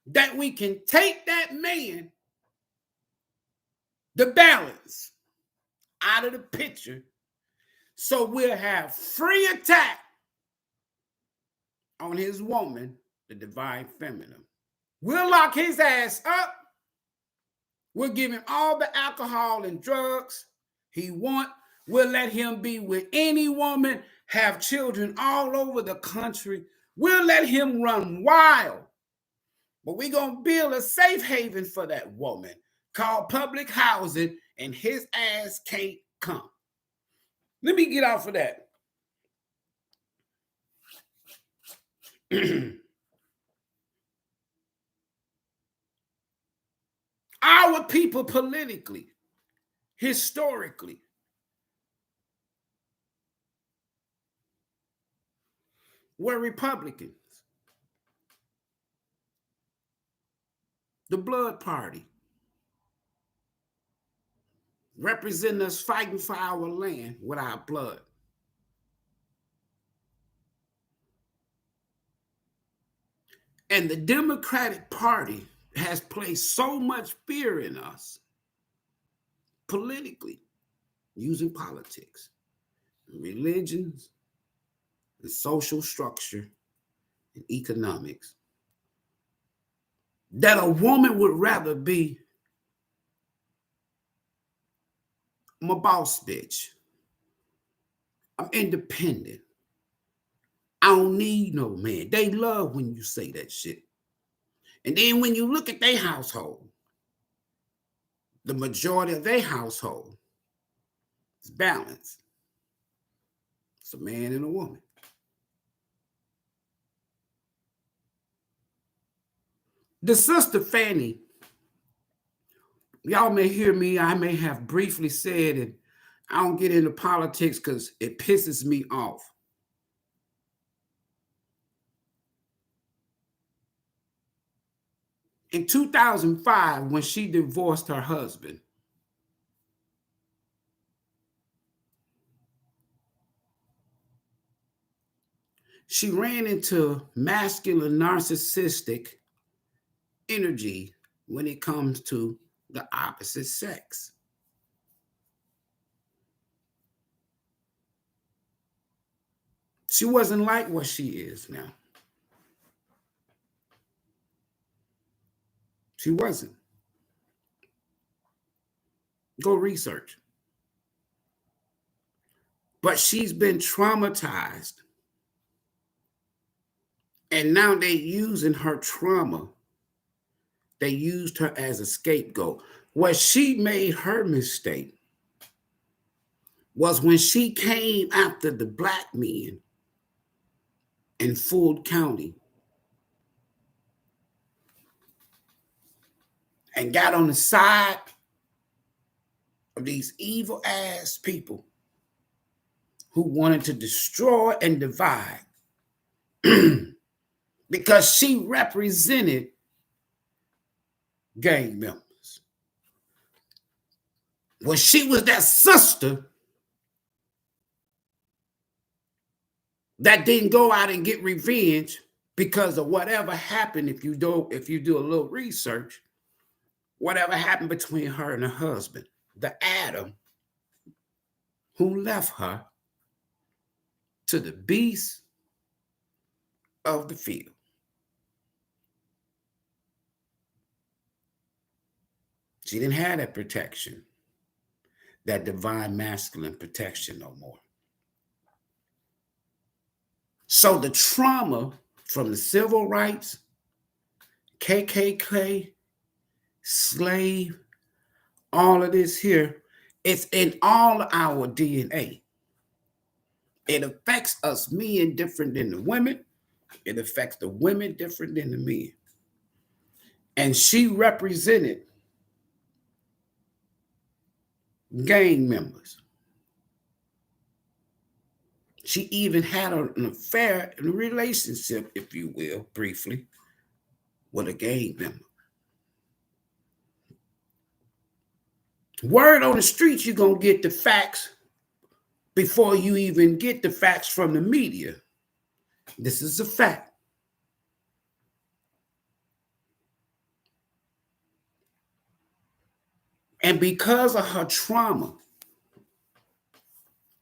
that we can take that man, the balance, out of the picture, so we'll have free attack on his woman, the divine feminine. We'll lock his ass up. We'll give him all the alcohol and drugs he wants. We'll let him be with any woman, have children all over the country. We'll let him run wild. But we're going to build a safe haven for that woman called public housing, and his ass can't come. Let me get off of that. Our people politically, historically, were Republicans. The Blood Party, representing us fighting for our land with our blood. And the Democratic Party has placed so much fear in us politically, using politics, religions, and social structure, and economics, that a woman would rather be, I'm a boss bitch. I'm independent. I don't need no man. They love when you say that shit. And then when you look at their household, the majority of their household is balanced. It's a man and a woman. The sister Fanny, y'all may hear me, I may have briefly said it. I don't get into politics because it pisses me off. In 2005, when she divorced her husband, she ran into masculine narcissistic energy when it comes to the opposite sex. She wasn't like what she is now. She wasn't. Go research. But she's been traumatized. And now they're using her trauma. They used her as a scapegoat. Where she made her mistake was when she came after the black men in Fulton County and got on the side of these evil ass people who wanted to destroy and divide because she represented gang members. When she was that sister that didn't go out and get revenge because of whatever happened. If you do a little research, whatever happened between her and her husband, the Adam who left her to the beasts of the field. She didn't have that protection, that divine masculine protection no more. So the trauma from the civil rights, KKK, slave, all of this here, it's in all our DNA. It affects us men different than the women. It affects the women different than the men. And she represented gang members. She even had an affair, a relationship, if you will, briefly, with a gang member. Word on the streets, you're going to get the facts before you even get the facts from the media. This is a fact. And because of her trauma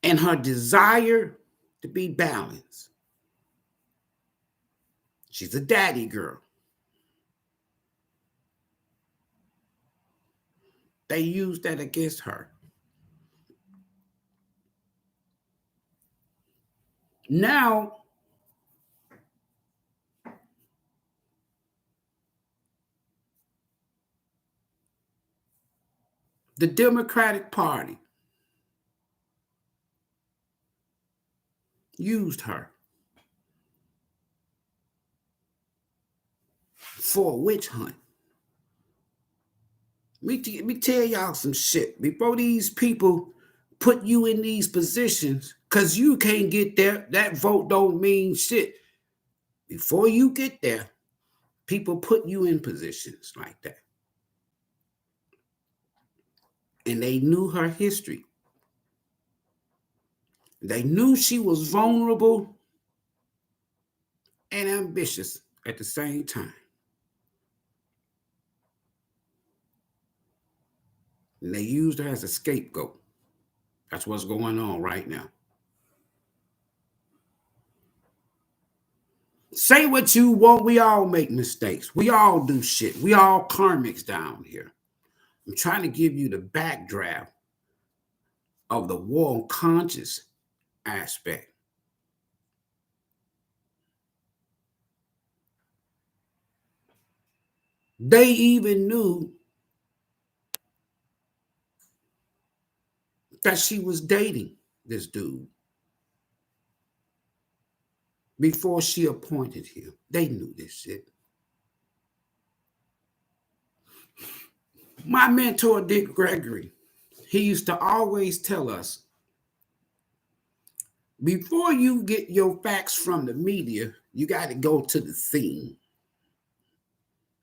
and her desire to be balanced, she's a daddy girl. They used that against her. Now, the Democratic Party used her for a witch hunt. Let me tell y'all some shit. Before these people put you in these positions, because you can't get there, that vote don't mean shit. Before you get there, people put you in positions like that. And they knew her history. They knew she was vulnerable and ambitious at the same time. And they used her as a scapegoat. That's what's going on right now. Say what you want. We all make mistakes. We all do shit. We all karmics down here. I'm trying to give you the backdraft of the war on conscious aspect. They even knew that she was dating this dude before she appointed him. They knew this shit. My mentor, Dick Gregory, he used to always tell us, before you get your facts from the media, you got to go to the scene.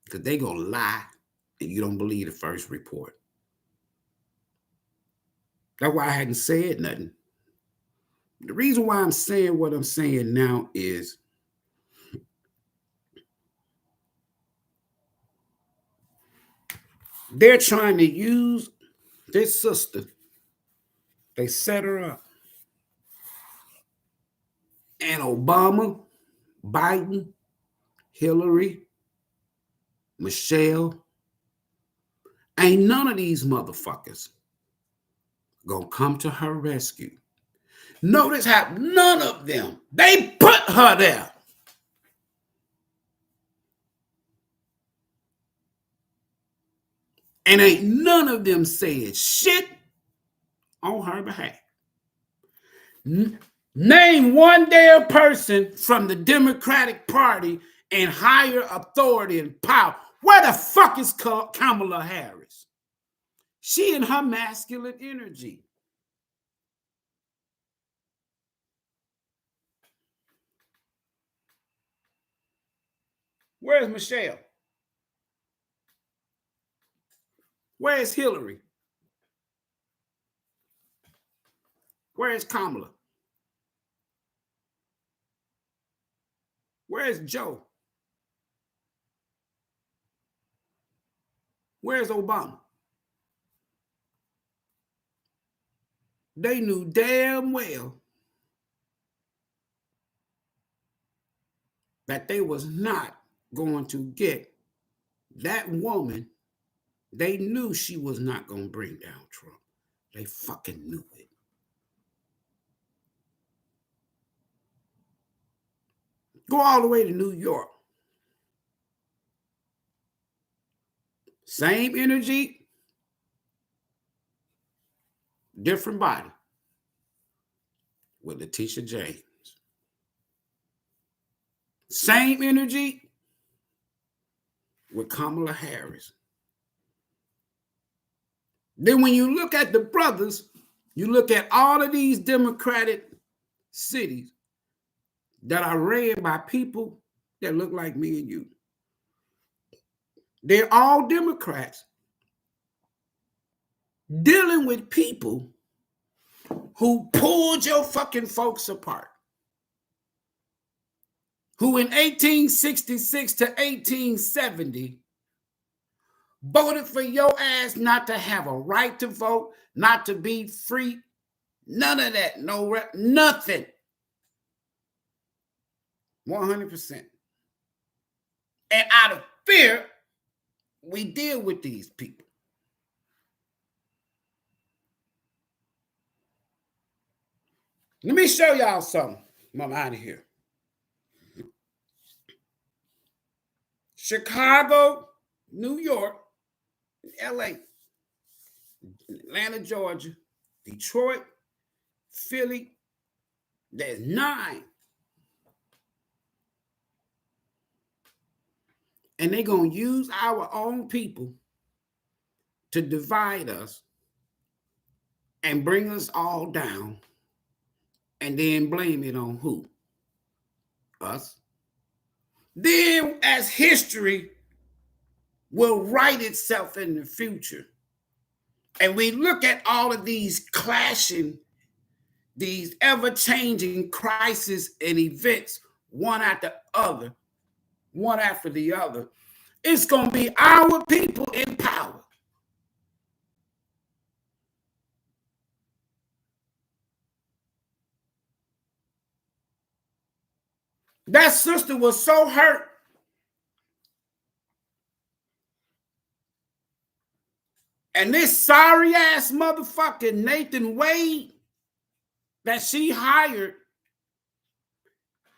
Because they going to lie and you don't believe the first report. That's why I hadn't said nothing. The reason why I'm saying what I'm saying now is they're trying to use this sister. They set her up. And Obama, Biden, Hillary, Michelle, ain't none of these motherfuckers gonna come to her rescue. Notice how none of them, they put her there. And ain't none of them said shit on her behalf. Name one damn person from the Democratic Party in higher authority and power. Where the fuck is Kamala Harris? She and her masculine energy. Where's Michelle? Where's Hillary? Where's Kamala? Where's Joe? Where's Obama? They knew damn well that they was not going to get that woman. They knew she was not going to bring down Trump. They fucking knew it. Go all the way to New York. Same energy, different body with Letitia James. Same energy with Kamala Harris. Then when you look at the brothers, you look at all of these Democratic cities that are ran by people that look like me and you. They're all Democrats dealing with people who pulled your fucking folks apart. Who in 1866 to 1870 voted for your ass not to have a right to vote, not to be free, none of that, nothing. 100%. And out of fear, we deal with these people. Let me show y'all something. I'm out of here. Chicago, New York, LA, Atlanta, Georgia, Detroit, Philly. There's 9. And they're going to use our own people to divide us and bring us all down and then blame it on who? Us. Then as history will write itself in the future, and we look at all of these clashing, these ever-changing crises and events, one after the other, it's going to be our people in power. That sister was so hurt. And this sorry ass motherfucker, Nathan Wade, that she hired,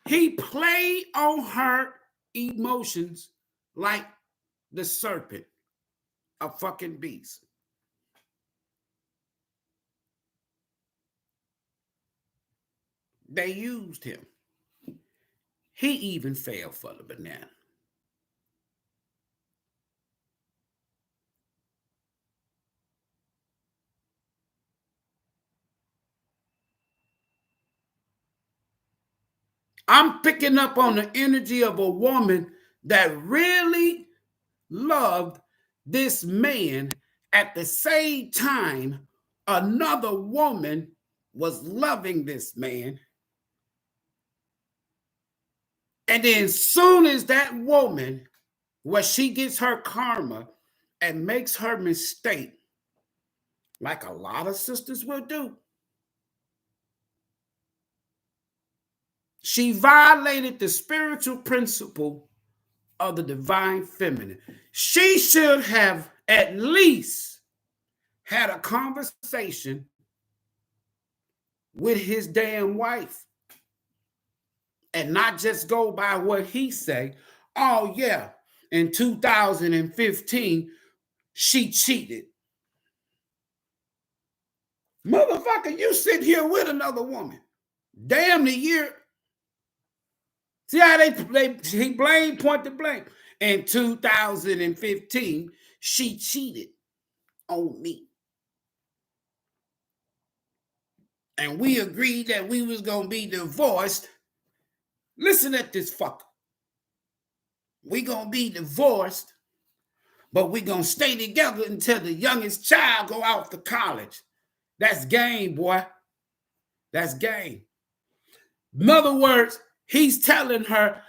he played on her emotions like the serpent, a fucking beast. They used him. He even fell for the banana. I'm picking up on the energy of a woman that really loved this man. At the same time, another woman was loving this man. And then soon as that woman, where she gets her karma and makes her mistake, like a lot of sisters will do, she violated the spiritual principle of the divine feminine. She should have at least had a conversation with his damn wife and not just go by what he say. Oh yeah, in 2015 she cheated. Motherfucker, you sit here with another woman. Damn the year. See how he blame, point to blame. In 2015, she cheated on me. And we agreed that we was gonna be divorced. Listen at this fucker. We gonna be divorced, but we gonna stay together until the youngest child go out to college. That's game, boy. That's game. In other words, he's telling her,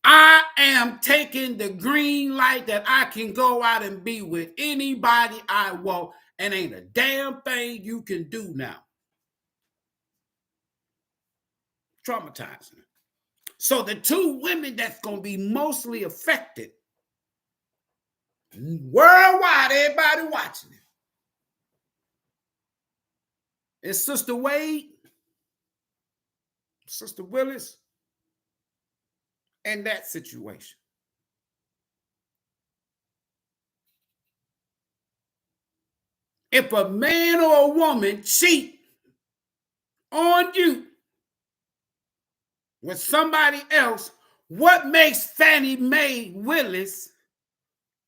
I am taking the green light that I can go out and be with anybody I want, and ain't a damn thing you can do now. Traumatizing. So the two women that's going to be mostly affected worldwide, everybody watching it, is Sister Wade, Sister Willis, and that situation. If a man or a woman cheat on you with somebody else, what makes Fannie Mae Willis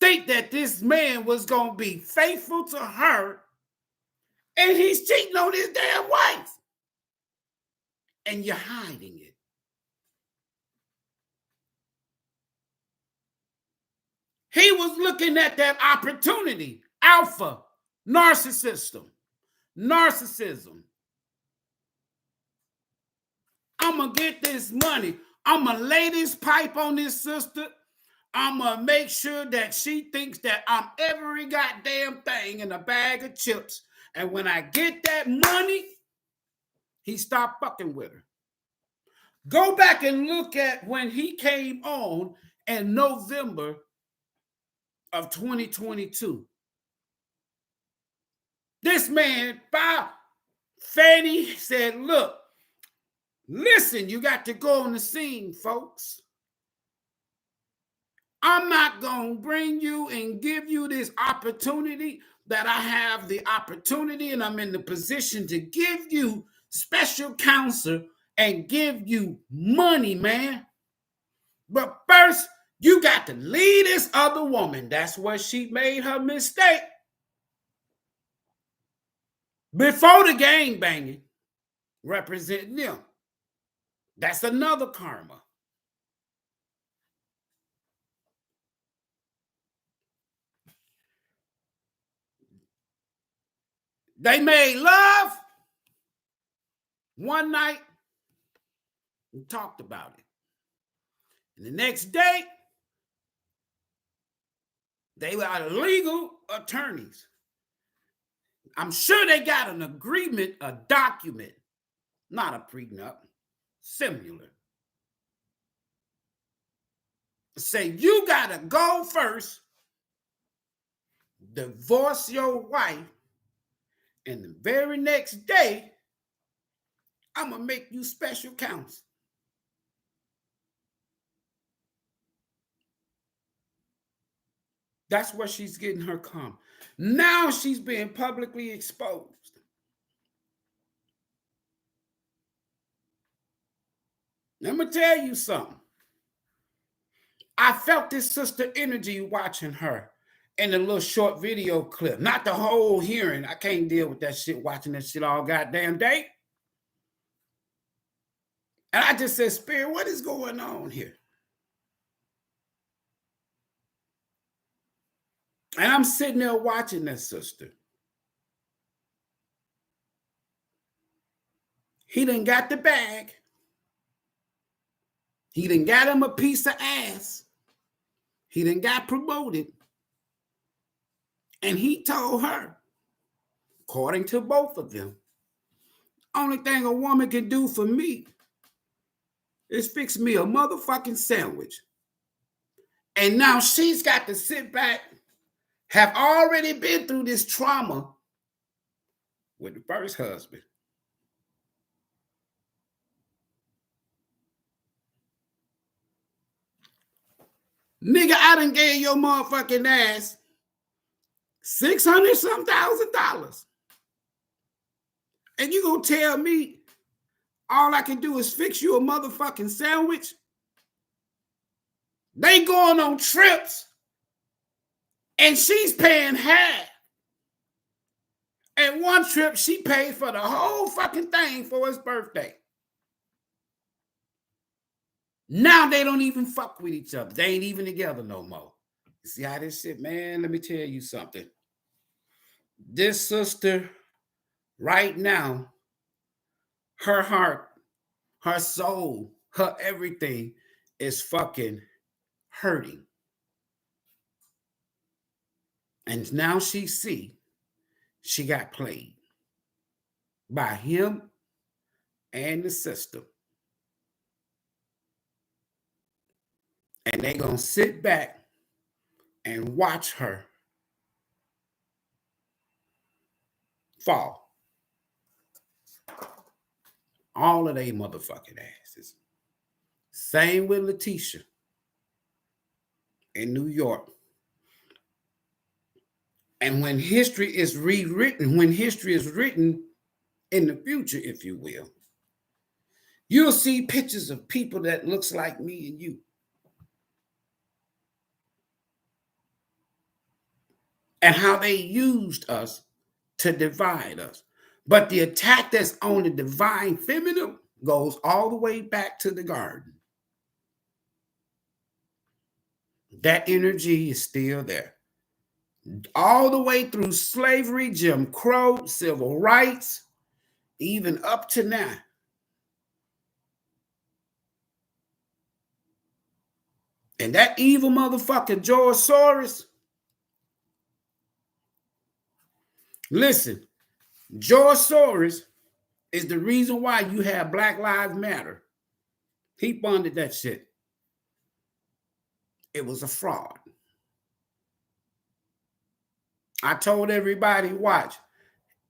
think that this man was going to be faithful to her and he's cheating on his damn wife? And you're hiding it. He was looking at that opportunity. Alpha, narcissism. I'm going to get this money. I'm going to lay this pipe on this sister. I'm going to make sure that she thinks that I'm every goddamn thing in a bag of chips. And when I get that money, he stopped fucking with her. Go back and look at when he came on in November of 2022. This man, Fannie said, look, listen, you got to go on the scene, folks. I'm not going to bring you and give you this opportunity that I have the opportunity and I'm in the position to give you special counsel and give you money, man. But first, you got to leave this other woman. That's where she made her mistake. Before the gang banging, representing them. That's another karma. They made love one night and talked about it. And the next day, they were legal attorneys. I'm sure they got an agreement, a document, not a prenup, similar. Say, you got to go first, divorce your wife, and the very next day, I'm going to make you special counsel. That's where she's getting her karma. Now she's being publicly exposed. Let me tell you something. I felt this sister energy watching her in a little short video clip. Not the whole hearing. I can't deal with that shit, watching that shit all goddamn day. And I just said, Spirit, what is going on here? And I'm sitting there watching that sister. He done got the bag. He done got him a piece of ass. He done got promoted. And he told her, according to both of them, only thing a woman can do for me is fix me a motherfucking sandwich. And now she's got to sit back, have already been through this trauma with the first husband. Nigga, I done gave your motherfucking ass $600,000. And you gonna tell me all I can do is fix you a motherfucking sandwich? They going on trips and she's paying half. And one trip, she paid for the whole fucking thing for his birthday. Now they don't even fuck with each other. They ain't even together no more. You see how this shit, man? Let me tell you something. This sister, right now, her heart, her soul, her everything is fucking hurting. And now she see she got played by him and the system. And they gonna sit back and watch her fall. All of they motherfucking asses. Same with Letitia in New York. And when history is rewritten, when history is written in the future, if you will, you'll see pictures of people that looks like me and you. And how they used us to divide us. But the attack that's on the divine feminine goes all the way back to the garden. That energy is still there. All the way through slavery, Jim Crow, civil rights, even up to now. And that evil motherfucker George Soros, listen, George Soros is the reason why you have Black Lives Matter. He funded that shit. It was a fraud. I told everybody, watch,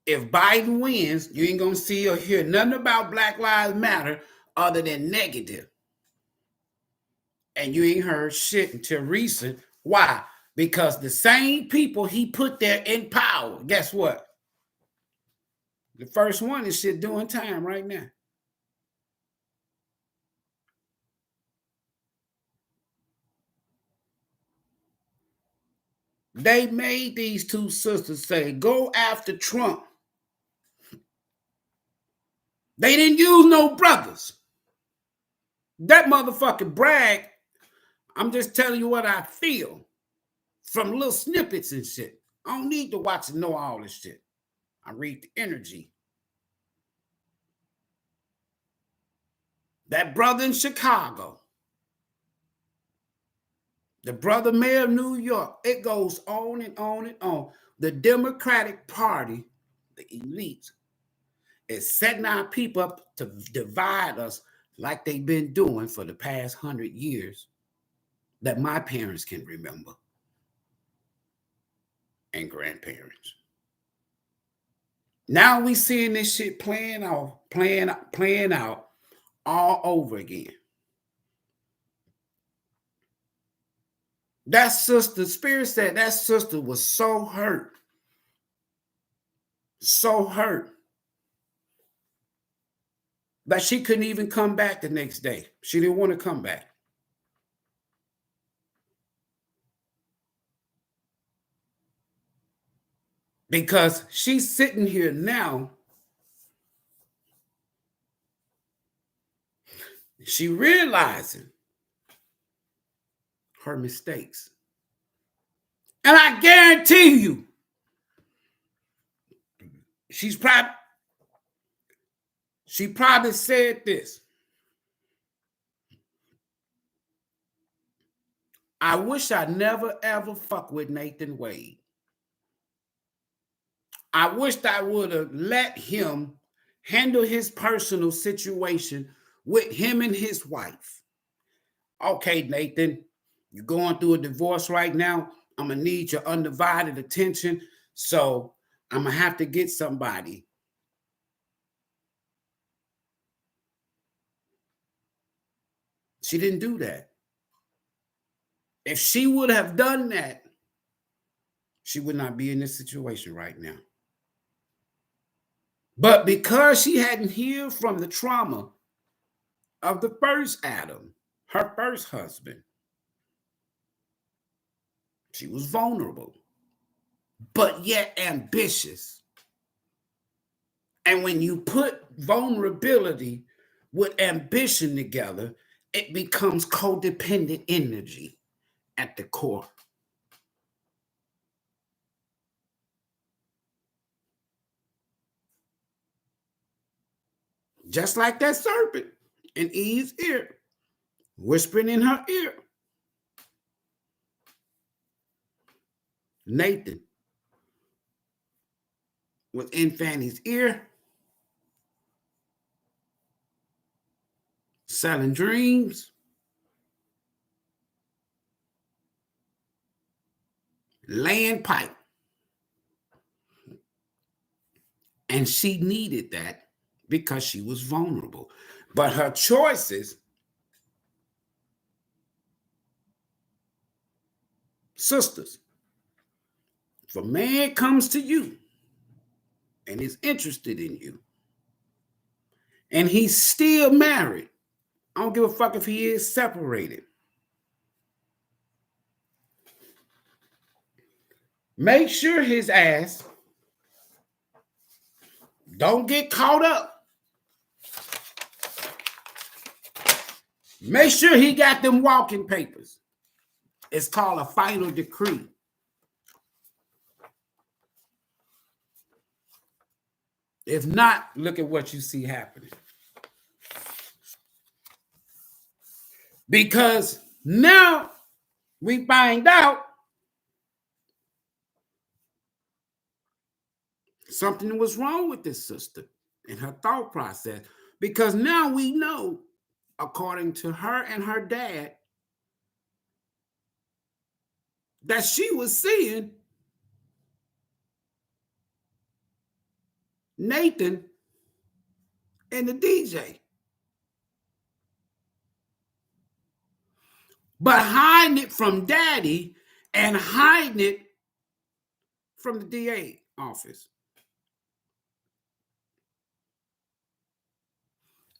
if Biden wins, you ain't gonna see or hear nothing about Black Lives Matter other than negative. And you ain't heard shit until recent. Why? Because the same people he put there in power, guess what? The first one is shit doing time right now. They made these two sisters say, go after Trump. They didn't use no brothers. That motherfucker brag. I'm just telling you what I feel from little snippets and shit. I don't need to watch and know all this shit. I read the energy. That brother in Chicago, the brother mayor of New York, it goes on and on and on. The Democratic Party, the elite, is setting our people up to divide us like they've been doing for the past 100 years that my parents can remember and grandparents. Now we seeing this shit playing out all over again. That sister, Spirit said that sister was so hurt. So hurt. That she couldn't even come back the next day. She didn't want to come back. Because she's sitting here now. She realizing her mistakes. And I guarantee you, she probably said this. I wish I never ever fuck with Nathan Wade. I wished I would have let him handle his personal situation with him and his wife. Okay, Nathan, you're going through a divorce right now. I'm going to need your undivided attention. So I'm going to have to get somebody. She didn't do that. If she would have done that, she would not be in this situation right now. But because she hadn't healed from the trauma of the first Adam, her first husband, she was vulnerable, but yet ambitious. And when you put vulnerability with ambition together, it becomes codependent energy at the core. Just like that serpent in Eve's ear, whispering in her ear. Nathan was in Fanny's ear, selling dreams, laying pipe. And she needed that because she was vulnerable. But her choices, sisters, if a man comes to you and is interested in you, and he's still married, I don't give a fuck if he is separated. Make sure his ass don't get caught up. Make sure he got them walking papers. It's called a final decree. If not, look at what you see happening. Because now we find out something was wrong with this sister and her thought process. Because now we know, according to her and her dad, that she was seeing Nathan and the DJ. But hiding it from daddy and hiding it from the DA office.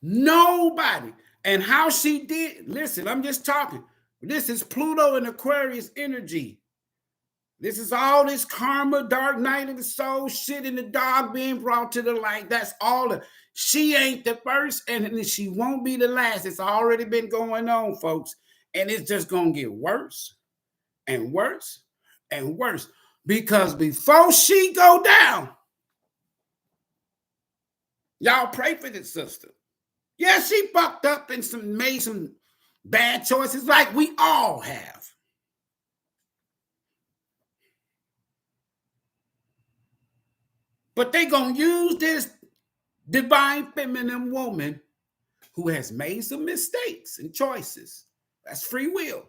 Nobody. And how she did, listen, I'm just talking. This is Pluto and Aquarius energy. This is all this karma, dark night of the soul, shit in the dark being brought to the light. That's all. She ain't the first and she won't be the last. It's already been going on, folks. And it's just going to get worse and worse and worse. Because before she go down, y'all pray for this sister. Yeah, she fucked up and made some bad choices like we all have. But they going to use this divine feminine woman who has made some mistakes and choices. That's free will.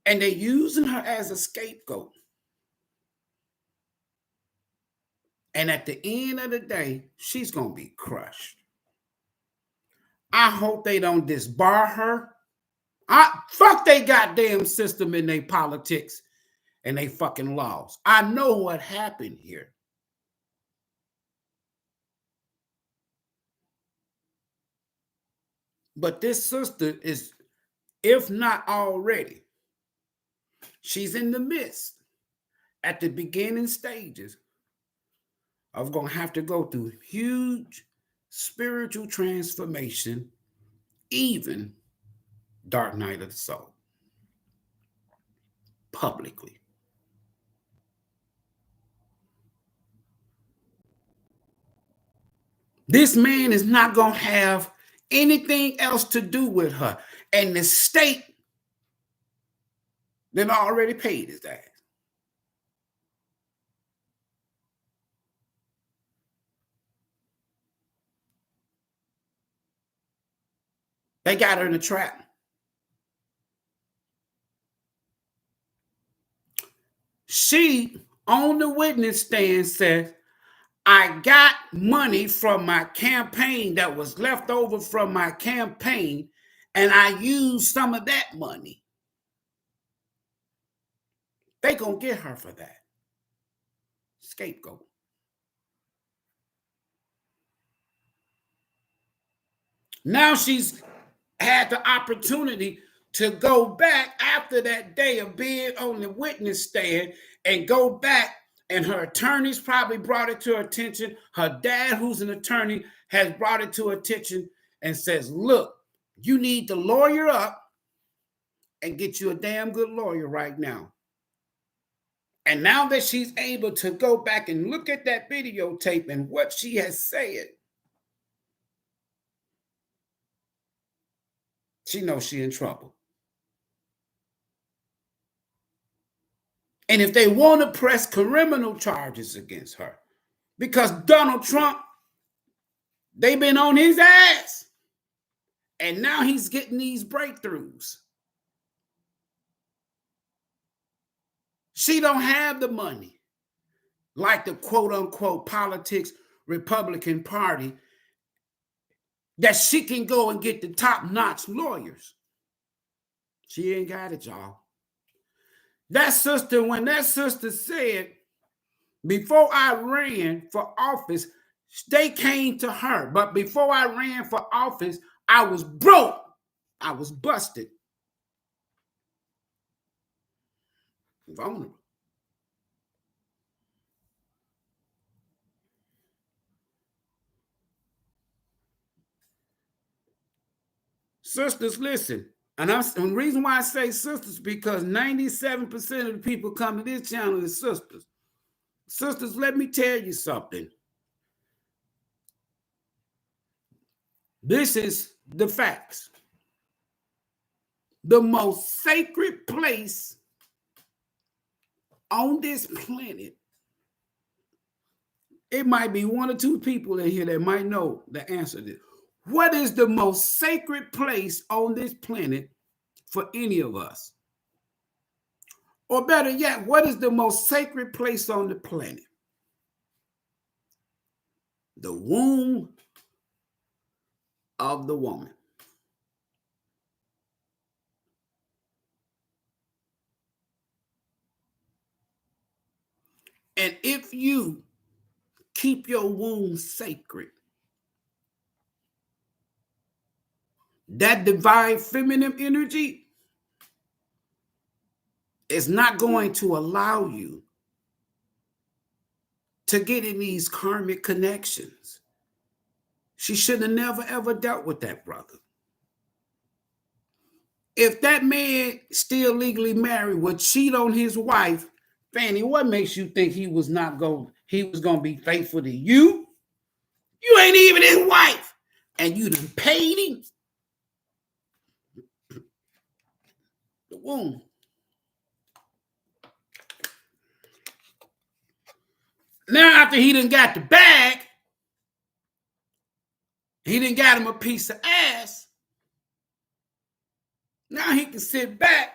And they're using her as a scapegoat. And at the end of the day, she's going to be crushed. I hope they don't disbar her. Fuck they goddamn system and they politics and they fucking laws. I know what happened here. But this sister is, if not already, she's in the midst, at the beginning stages of going to have to go through huge spiritual transformation, even dark night of the soul, publicly. This man is not going to have anything else to do with her. And the state then already paid his ass. They got her in a trap. She, on the witness stand, says, I got money from my campaign that was left over from my campaign, and I used some of that money. They gonna get her for that. Scapegoat. Now she's had the opportunity to go back after that day of being on the witness stand and go back, and her attorneys probably brought it to her attention. Her dad, who's an attorney, has brought it to her attention and says, look, you need to lawyer up and get you a damn good lawyer right now. And now that she's able to go back and look at that videotape and what she has said, she knows she's in trouble. And if they want to press criminal charges against her, because Donald Trump, they've been on his ass, and now he's getting these breakthroughs. She don't have the money like the quote-unquote politics Republican Party that she can go and get the top-notch lawyers. She ain't got it, y'all. That sister, when that sister said, before I ran for office, they came to her. But before I ran for office, I was broke. I was busted. Vulnerable. Sisters, listen. And the reason why I say sisters, because 97% of the people come to this channel is sisters. Sisters, let me tell you something. This is the facts. The most sacred place on this planet. It might be one or two people in here that might know the answer to this. What is the most sacred place on this planet for any of us? Or better yet, what is the most sacred place on the planet? The womb of the woman. And if you keep your womb sacred, that divine feminine energy is not going to allow you to get in these karmic connections. She should have never, ever dealt with that brother. If that man still legally married would cheat on his wife, Fanny, what makes you think he was going to be faithful to you? You ain't even his wife, and you done paid him. The womb. Now, after he done got the bag, he done got him a piece of ass. Now he can sit back.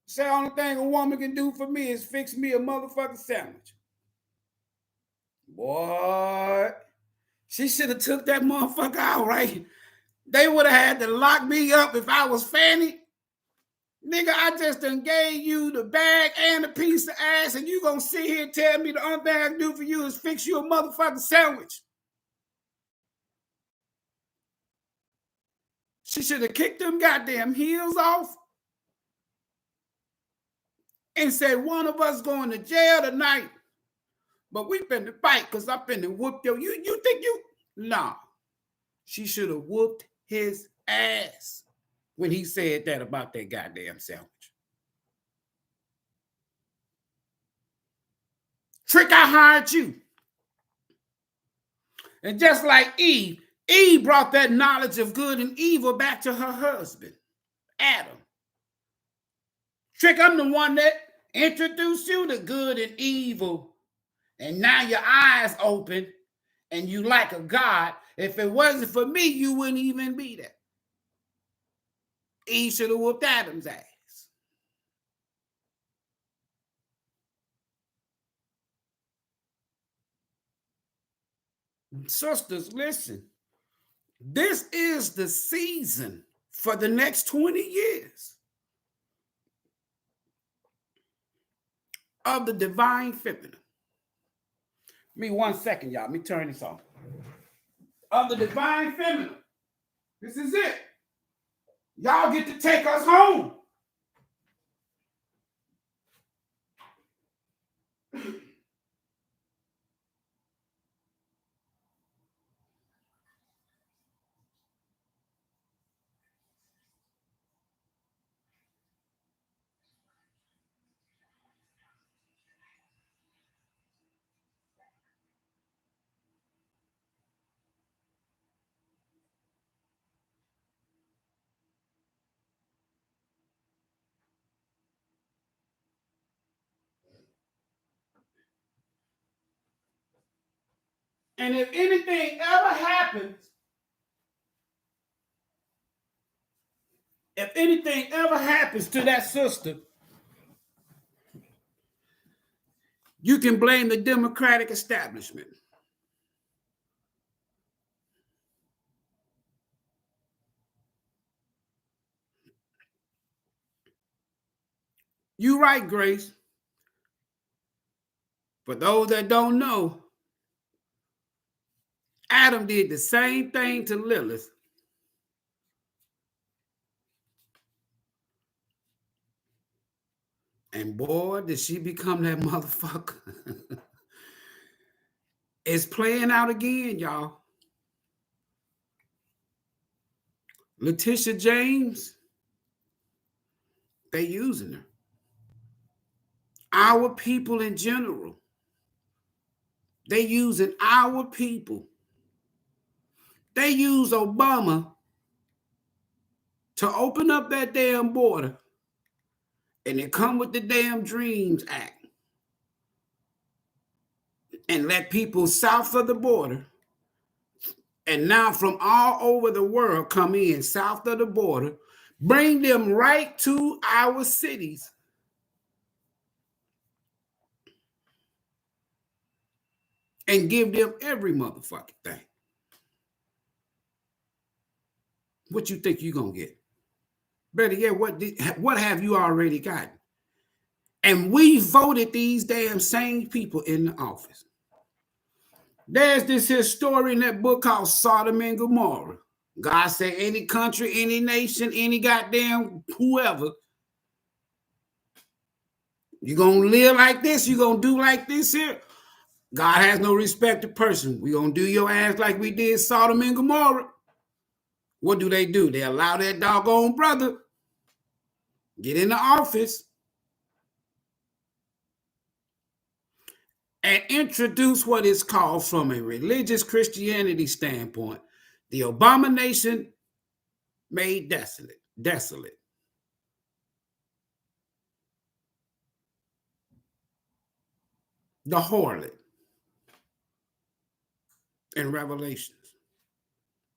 Say, the only thing a woman can do for me is fix me a motherfucking sandwich. Boy, She should have took that motherfucker out, right? They would have had to lock me up if I was Fanny. Nigga, I just done gave you the bag and a piece of ass, and you gonna sit here and tell me the only thing I can do for you is fix you a motherfucking sandwich. She should have kicked them goddamn heels off and said, one of us going to jail tonight, but we finna fight because I finna whoop you. You think you? Nah. She should have whooped his ass when he said that about that goddamn sandwich. Trick, I hired you. And just like Eve brought that knowledge of good and evil back to her husband, Adam. Trick, I'm the one that introduced you to good and evil. And now your eyes open and you like a God. If it wasn't for me, you wouldn't even be there. Eve should have whooped Adam's ass. Sisters, listen. This is the season for the next 20 years of the divine feminine. Give me 1 second, y'all. Let me turn this off. Of the divine feminine. This is it. Y'all get to take us home. And if anything ever happens to that sister, you can blame the Democratic establishment. You right, Grace. For those that don't know, Adam did the same thing to Lilith. And boy, did she become that motherfucker. It's playing out again, y'all. Letitia James, they using her. Our people in general, they using our people. They use Obama to open up that damn border, and it come with the damn Dreams Act and let people south of the border and now from all over the world come in south of the border, bring them right to our cities. And give them every motherfucking thing. What you think you're going to get? Better yet, what have you already gotten? And we voted these damn same people in the office. There's this here story in that book called Sodom and Gomorrah. God said any country, any nation, any goddamn whoever, you're going to live like this, you're going to do like this here. God has no respect to person. We're going to do your ass like we did Sodom and Gomorrah. What do? They allow that doggone brother get in the office and introduce what is called, from a religious Christianity standpoint, the abomination made desolate. The harlot in Revelations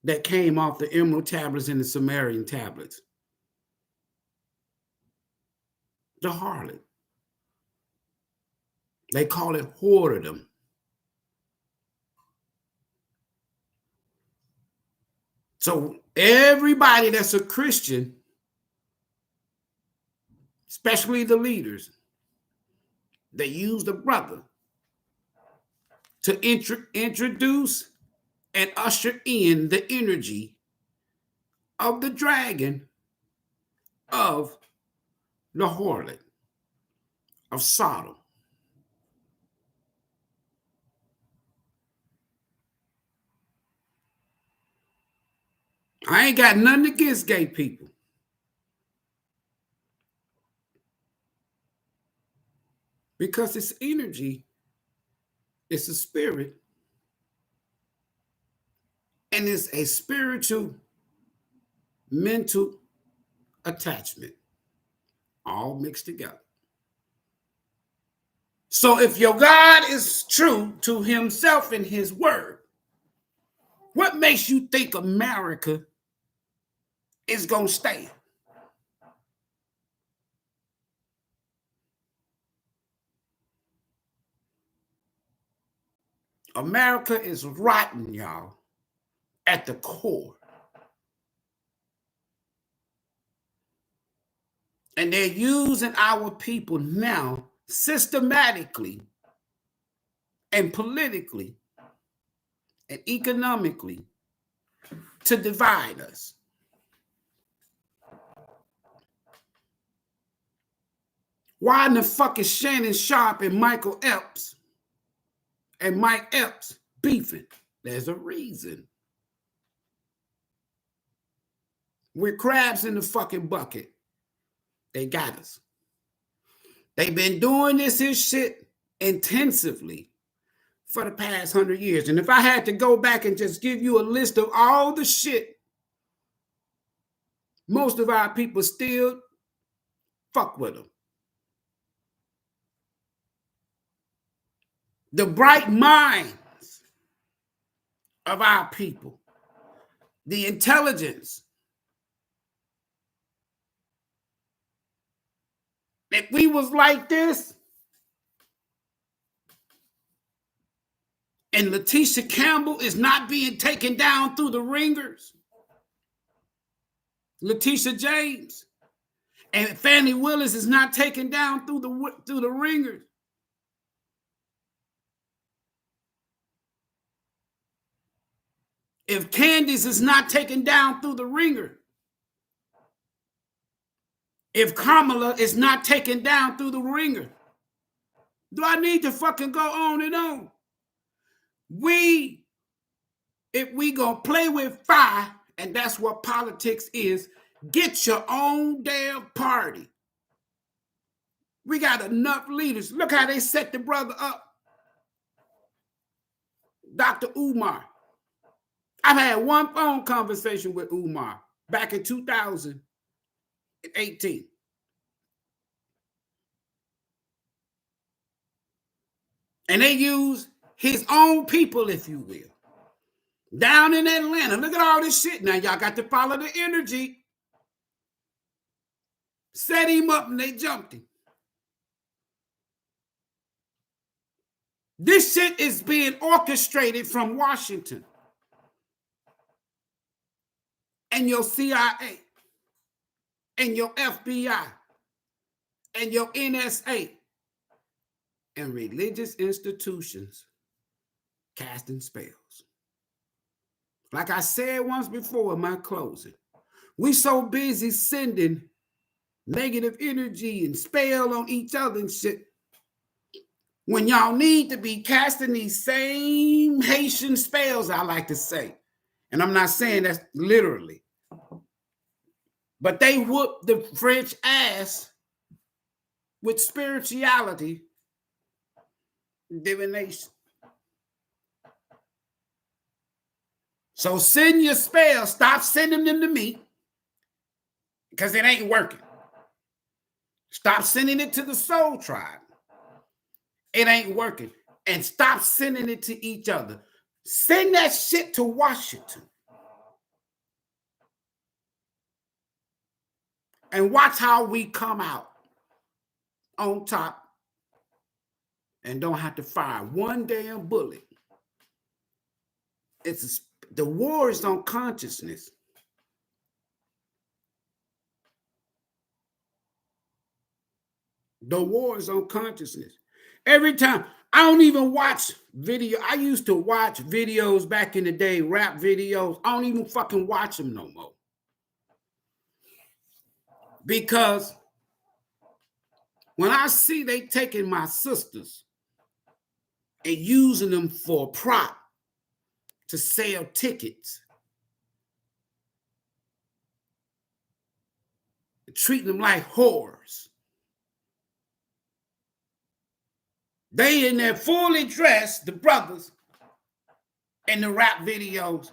that came off the emerald tablets and the Sumerian tablets. The harlot. They call it whoredom. So everybody that's a Christian, especially the leaders, they use the brother to introduce and usher in the energy of the dragon of the harlot of Sodom. I ain't got nothing against gay people. Because it's energy, it's a spirit, and it's a spiritual, mental attachment, all mixed together. So if your God is true to himself and his word, what makes you think America is going to stay? America is rotten, y'all, at the core. And they're using our people now systematically and politically and economically to divide us. Why in the fuck is Shannon Sharp and Michael Epps and Mike Epps beefing? There's a reason. We're crabs in the fucking bucket. They got us. They've been doing this shit intensively for the past 100 years. And if I had to go back and just give you a list of all the shit most of our people still fuck with them. The bright minds of our people, the intelligence. If we was like this, and Letitia Campbell is not being taken down through the ringers, Letitia James, and Fannie Willis is not taken down through the ringers, if Candace is not taken down through the ringer, if Kamala is not taken down through the ringer, do I need to fucking go on and on? If we gonna play with fire, and that's what politics is, get your own damn party. We got enough leaders. Look how they set the brother up. Dr. Umar. I've had one phone conversation with Umar back in 2018. And they use his own people, if you will, down in Atlanta. Look at all this shit. Now, y'all got to follow the energy. Set him up and they jumped him. This shit is being orchestrated from Washington and your CIA and your FBI and your NSA and religious institutions casting spells. Like I said once before in my closing, we so busy sending negative energy and spell on each other and shit, when y'all need to be casting these same Haitian spells, I like to say. And I'm not saying that's literally. But they whooped the French ass with spirituality, divination. So send your spells. Stop sending them to me because it ain't working. Stop sending it to the Soul Tribe. It ain't working. And stop sending it to each other. Send that shit to Washington. And watch how we come out on top and don't have to fire one damn bullet. It's The war is on consciousness. The war is on consciousness. Every time, I don't even watch video. I used to watch videos back in the day, rap videos. I don't even fucking watch them no more. Because when I see they taking my sisters and using them for a prop to sell tickets, treating them like whores. They in there fully dressed, the brothers, in the rap videos,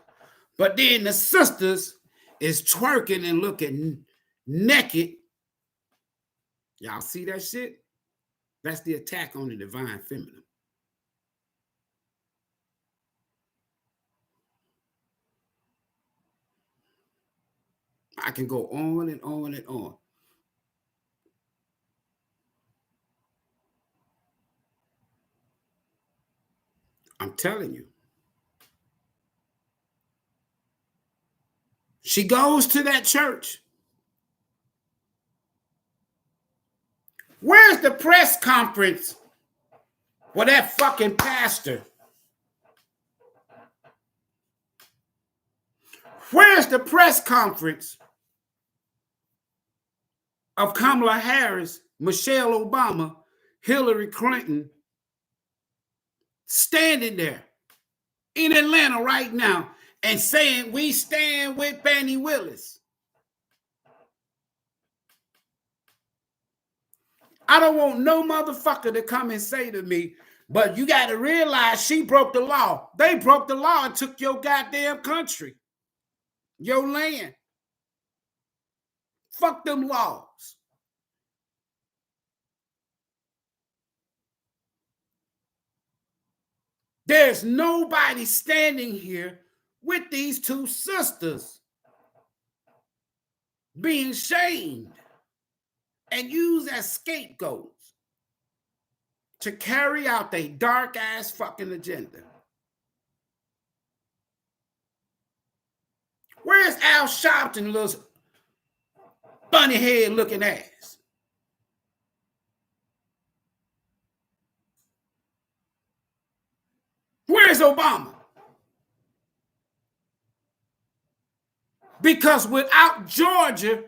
but then the sisters is twerking and looking naked. Y'all see that shit? That's the attack on the divine feminine. I can go on and on and on. I'm telling you. She goes to that church. Where's the press conference for that fucking pastor? Where's the press conference of Kamala Harris, Michelle Obama, Hillary Clinton standing there in Atlanta right now and saying we stand with Fani Willis? I don't want no motherfucker to come and say to me, but you got to realize she broke the law. They broke the law and took your goddamn country, your land. Fuck them laws. There's nobody standing here with these two sisters being shamed and used as scapegoats to carry out their dark ass fucking agenda. Where's Al Sharpton, little bunny head looking ass? Where's Obama? Because without Georgia,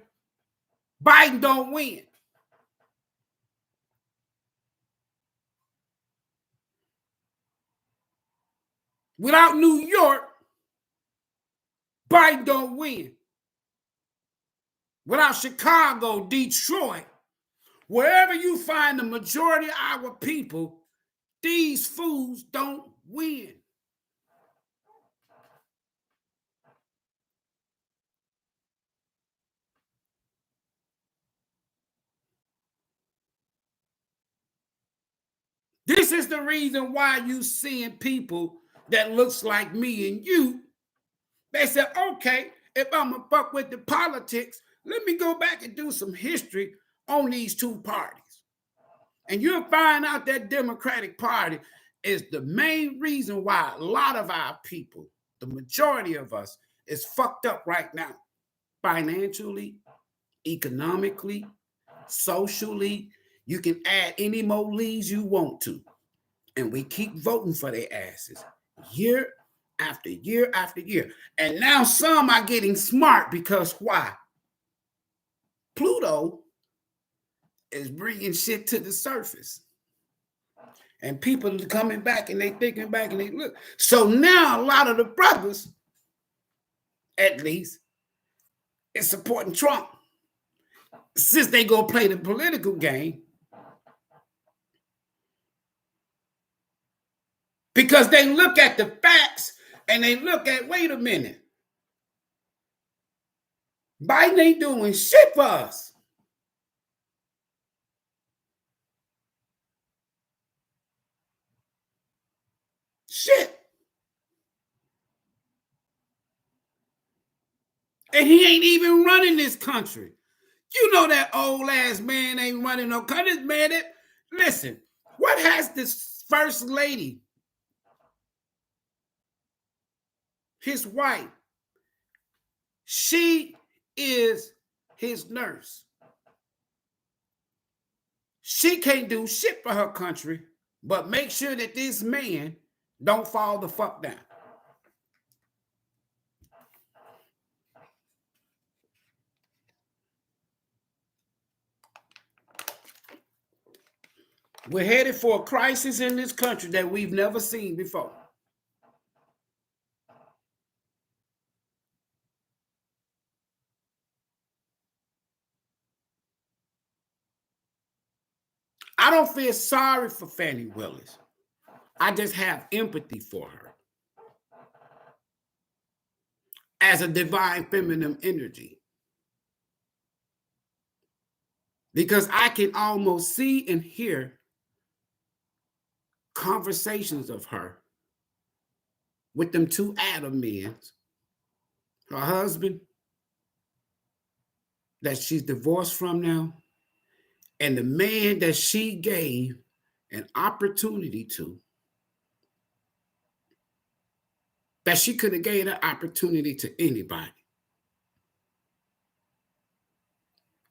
Biden don't win. Without New York, Biden don't win. Without Chicago, Detroit, wherever you find the majority of our people, these fools don't win. This is the reason why you seeing people that looks like me and you. They said, okay, if I'm gonna fuck with the politics, let me go back and do some history on these two parties. And you'll find out that Democratic Party is the main reason why a lot of our people, the majority of us, is fucked up right now. Financially, economically, socially. You can add any more leads you want to. And we keep voting for their asses year after year after year. And now some are getting smart because why? Pluto is bringing shit to the surface. And people are coming back and they thinking back and they look. So now a lot of the brothers, at least, is supporting Trump. Since they go play the political game, because they look at the facts and they look at, wait a minute, Biden ain't doing shit for us. Shit. And he ain't even running this country. You know that old ass man ain't running no country. Man, listen, what has this first lady his wife. She is his nurse. She can't do shit for her country, but make sure that this man don't fall the fuck down. We're headed for a crisis in this country that we've never seen before. I don't feel sorry for Fannie Willis. I just have empathy for her as a divine feminine energy. Because I can almost see and hear conversations of her with them two Adam men, her husband that she's divorced from now, and the man that she gave an opportunity to, that she could have gave an opportunity to anybody.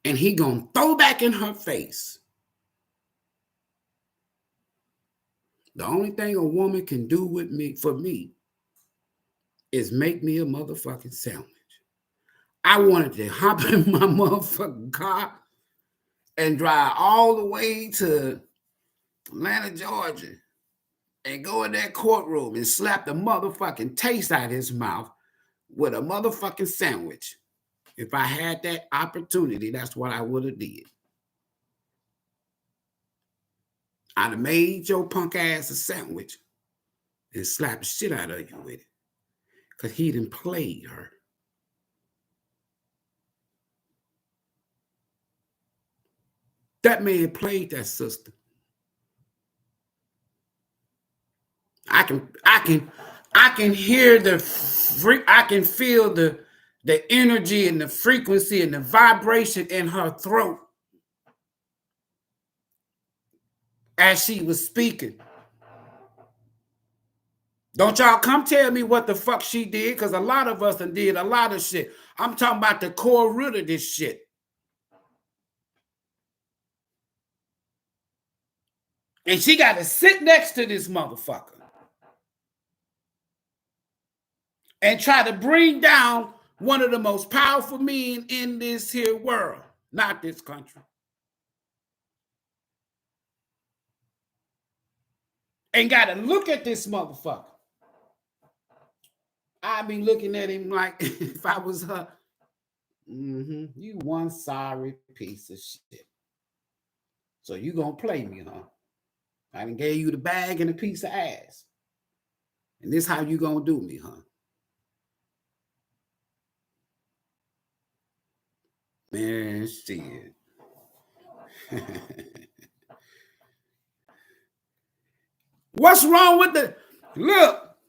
And he gonna throw back in her face. The only thing a woman can do with me, for me, is make me a motherfucking sandwich. I wanted to hop in my motherfucking car and drive all the way to Atlanta, Georgia, and go in that courtroom and slap the motherfucking taste out of his mouth with a motherfucking sandwich. If I had that opportunity, that's what I would have did. I'd have made your punk ass a sandwich and slapped the shit out of you with it. Because he done played her. That man played that sister. I can hear I can feel the energy and the frequency and the vibration in her throat as she was speaking. Don't y'all come tell me what the fuck she did, because a lot of us done did a lot of shit. I'm talking about the core root of this shit. And she got to sit next to this motherfucker and try to bring down one of the most powerful men in this here world, not this country. And got to look at this motherfucker. I'd be looking at him like if I was her. You one sorry piece of shit. So you gonna play me, huh? I done gave you the bag and a piece of ass. And this how you gonna do me, huh? Man, shit. What's wrong with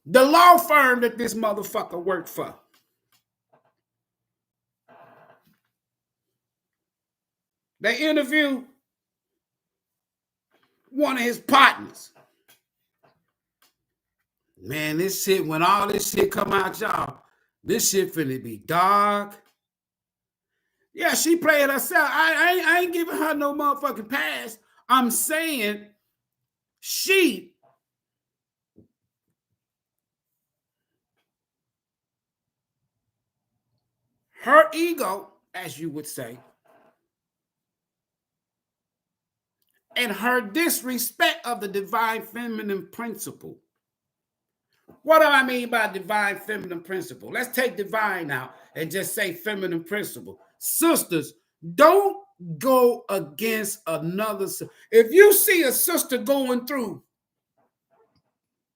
the law firm that this motherfucker worked for? They interviewed one of his partners. Man, this shit, when all this shit come out, y'all, this shit finna be dark. Yeah, she played herself. I ain't giving her no motherfucking pass. I'm saying her ego, as you would say, and her disrespect of the divine feminine principle. What do I mean by divine feminine principle? Let's take divine out and just say feminine principle. Sisters, don't go against another. If you see a sister going through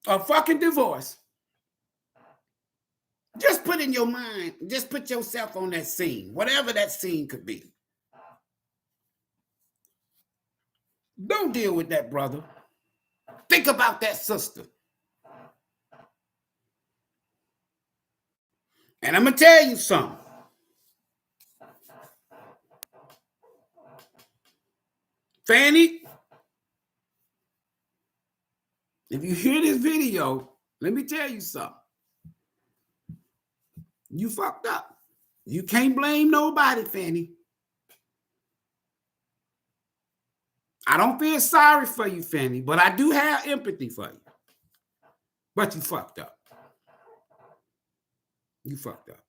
a fucking divorce, just put in your mind, just put yourself on that scene, whatever that scene could be. Don't deal with that brother. Think about that sister. And I'm going to tell you something. Fanny, if you hear this video, let me tell you something. You fucked up. You can't blame nobody, Fanny. I don't feel sorry for you, Fanny, but I do have empathy for you. But you fucked up. You fucked up.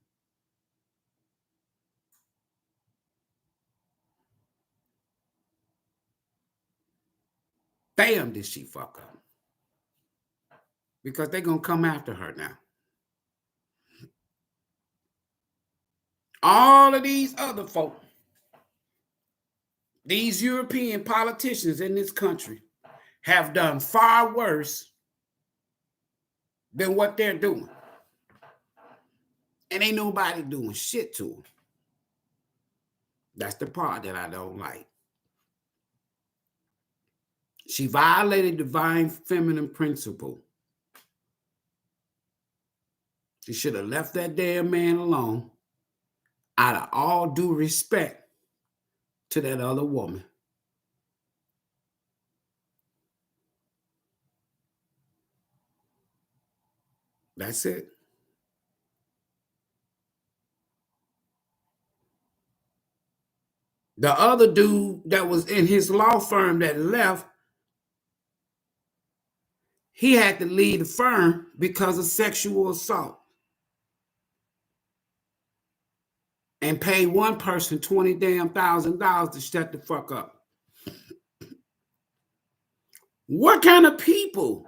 Damn, did she fuck up. Because they're going to come after her now. All of these other folk, these European politicians in this country have done far worse than what they're doing. And ain't nobody doing shit to them. That's the part that I don't like. She violated divine feminine principle. She should have left that damn man alone, out of all due respect to that other woman. That's it. The other dude that was in his law firm that left, he had to leave the firm because of sexual assault. And pay one person $20,000 to shut the fuck up. What kind of people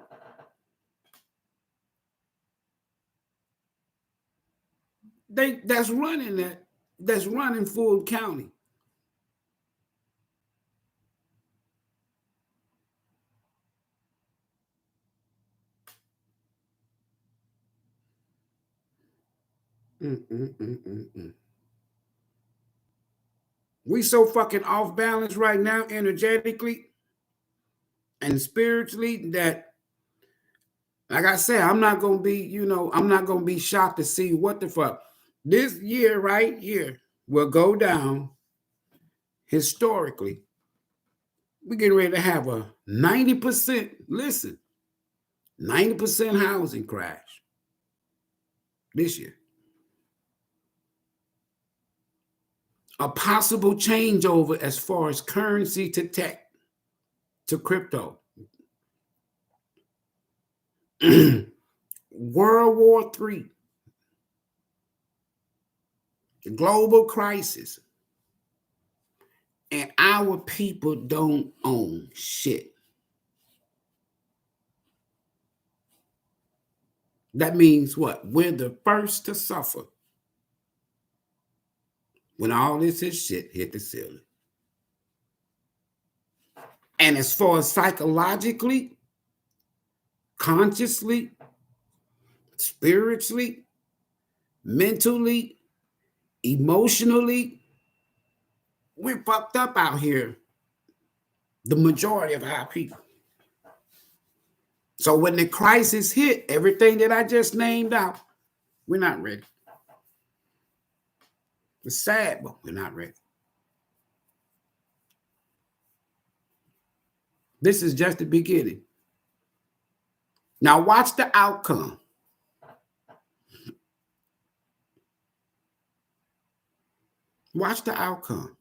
that's running Fulton County? We so fucking off balance right now, energetically and spiritually, that, like I said, I'm not gonna be shocked to see what the fuck this year right here will go down historically. We're getting ready to have a 90%, 90% housing crash this year. A possible changeover as far as currency to tech, to crypto. World War III. Global crisis. And our people don't own shit. That means what? We're the first to suffer when all this shit hit the ceiling. And as far as psychologically, consciously, spiritually, mentally, emotionally, we're fucked up out here. The majority of our people. So when the crisis hit, everything that I just named out, we're not ready. It's sad, but we're not ready. This is just the beginning. Now watch the outcome. Watch the outcome.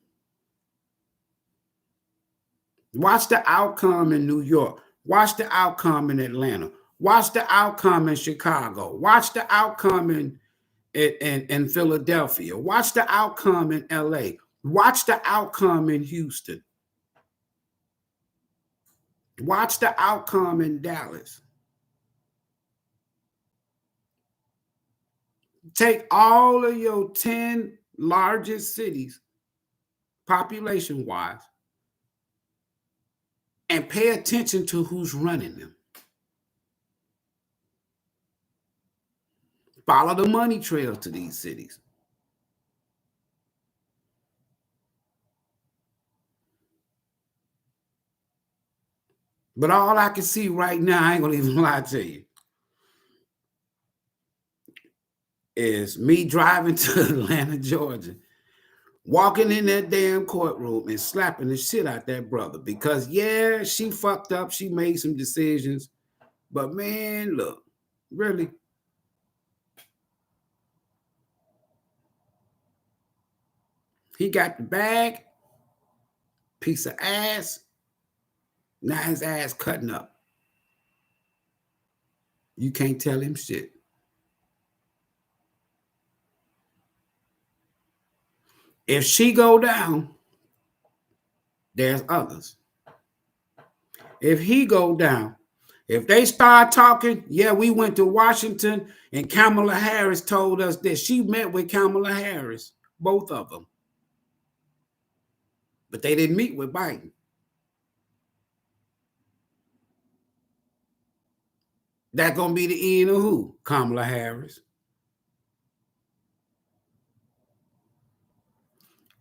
Watch the outcome in New York. Watch the outcome in Atlanta. Watch the outcome in Chicago. Watch the outcome in Philadelphia. Watch the outcome in LA. Watch the outcome in Houston. Watch the outcome in Dallas. Take all of your 10 largest cities, population-wise, and pay attention to who's running them. Follow the money trail to these cities. But all I can see right now, I ain't gonna even lie to you, is me driving to Atlanta, Georgia, walking in that damn courtroom and slapping the shit out that brother. Because, yeah, she fucked up. She made some decisions. But, man, look, really, He got the bag, piece of ass. Now his ass cutting up. You can't tell him shit. If she go down, there's others. If he go down, if they start talking, yeah, we went to Washington and Kamala Harris told us that she met with Kamala Harris, both of them. But they didn't meet with Biden. That's going to be the end of who? Kamala Harris.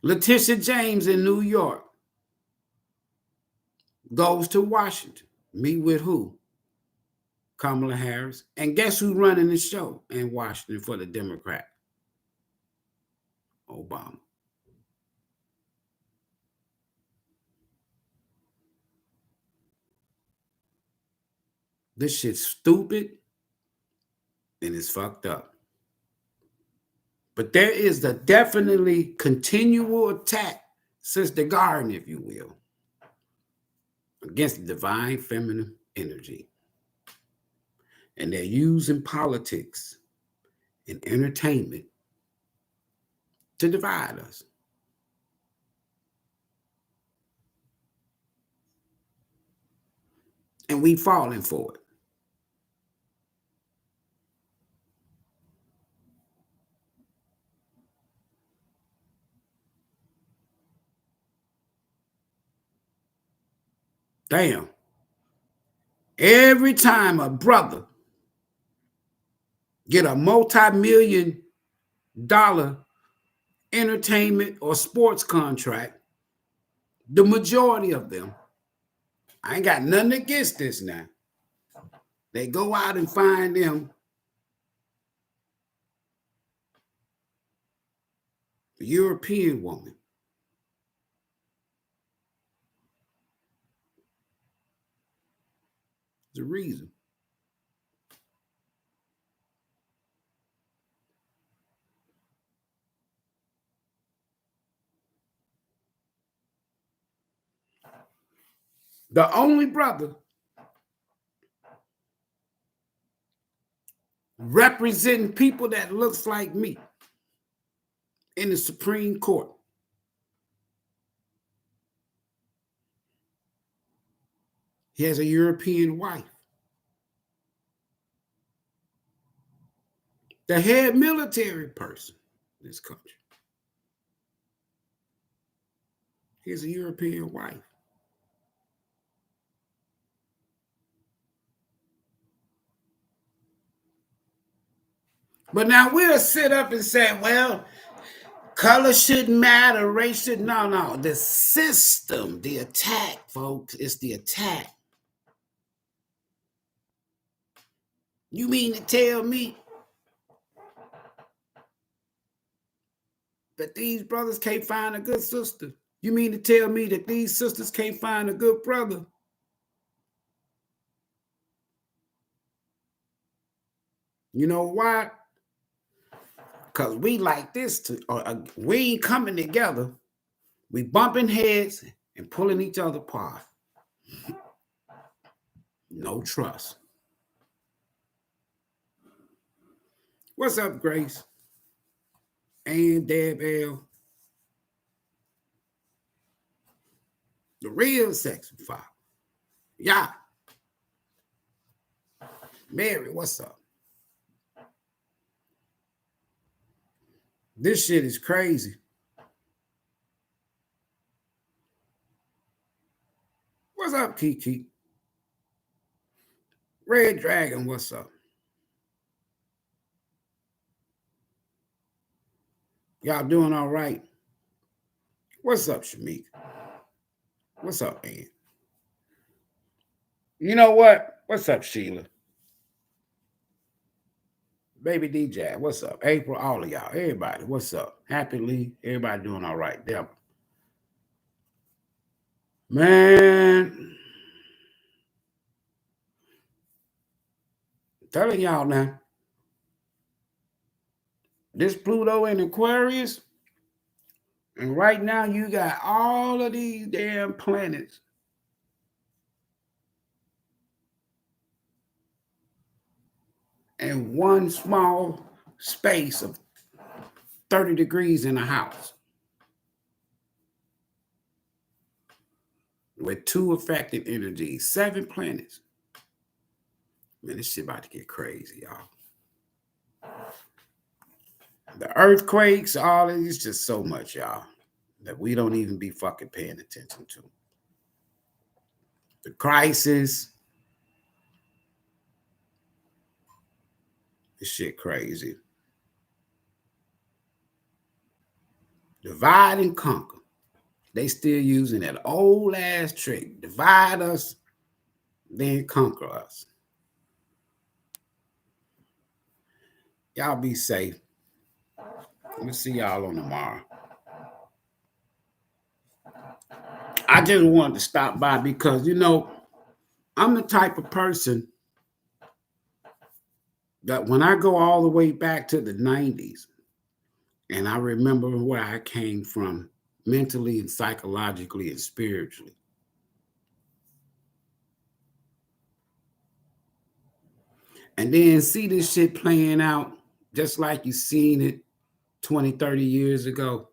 Letitia James in New York goes to Washington. Meet with who? Kamala Harris. And guess who's running the show in Washington for the Democrat? Obama. This shit's stupid and it's fucked up. But there is the definitely continual attack since the garden, if you will, against the divine feminine energy. And they're using politics and entertainment to divide us. And we falling for it. Damn. Every time a brother get a multi-million-dollar entertainment or sports contract, the majority of them, I ain't got nothing against this now, they go out and find them a European woman. There's a reason. The only brother representing people that looks like me in the Supreme Court, he has a European wife. The head military person in this country, he has a European wife. But now we'll sit up and say, well, color shouldn't matter, race should. No. The system, the attack, folks, is the attack. You mean to tell me that these brothers can't find a good sister? You mean to tell me that these sisters can't find a good brother? You know why? Because we like this, we ain't coming together. We bumping heads and pulling each other apart. No trust. What's up, Grace? And Deb L. The real sexy father. Yeah. Mary, what's up? This shit is crazy. What's up, Kiki? Red Dragon, what's up? Y'all doing all right? What's up, Shamik? What's up, Ann? You know what? What's up, Sheila? Baby DJ, what's up? April, all of y'all, everybody, what's up? Happily, everybody doing all right. Deborah. Man, I'm telling y'all now, this Pluto in Aquarius And right now you got all of these damn planets in one small space of 30 degrees in a house with 2 affected energies, 7 planets. Man, this shit about to get crazy, y'all. The earthquakes, all of it's just so much, y'all, that we don't even be fucking paying attention to. The crisis, this shit crazy. Divide and conquer. They still using that old ass trick. Divide us, then conquer us. Y'all be safe. Let me see y'all on tomorrow. I just wanted to stop by because, you know, I'm the type of person that when I go all the way back to the 90s, and I remember where I came from mentally and psychologically and spiritually. And then see this shit playing out just like you seen it 20, 30 years ago.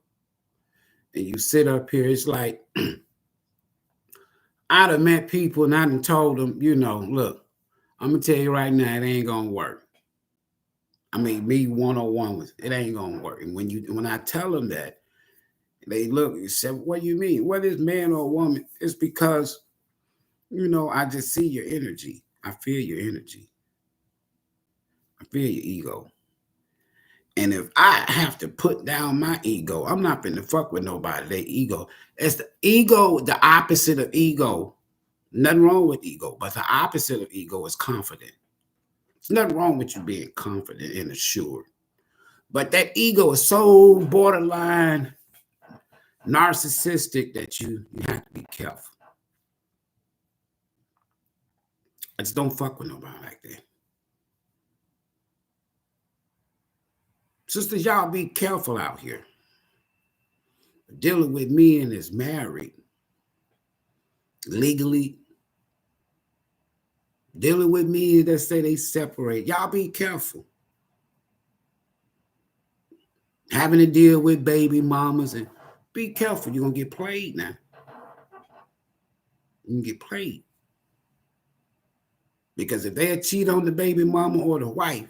And you sit up here, it's like, I'd have met people and I'd have told them, you know, look, I'm going to tell you right now, it ain't going to work. I mean, me one-on-one with it ain't going to work. And when I tell them that, they look and say, what do you mean? Whether it's man or woman, it's because, you know, I just see your energy. I feel your energy. I feel your ego. And if I have to put down my ego, I'm not finna fuck with nobody. Their ego. It's the ego, the opposite of ego. Nothing wrong with ego, but the opposite of ego is confident. There's nothing wrong with you being confident and assured. But that ego is so borderline narcissistic that you have to be careful. I just don't fuck with nobody like that. Sisters, y'all be careful out here. Dealing with men that's married, legally. Dealing with men that say they separate. Y'all be careful. Having to deal with baby mamas and be careful. You're going to get played now. You can get played. Because if they cheat on the baby mama or the wife,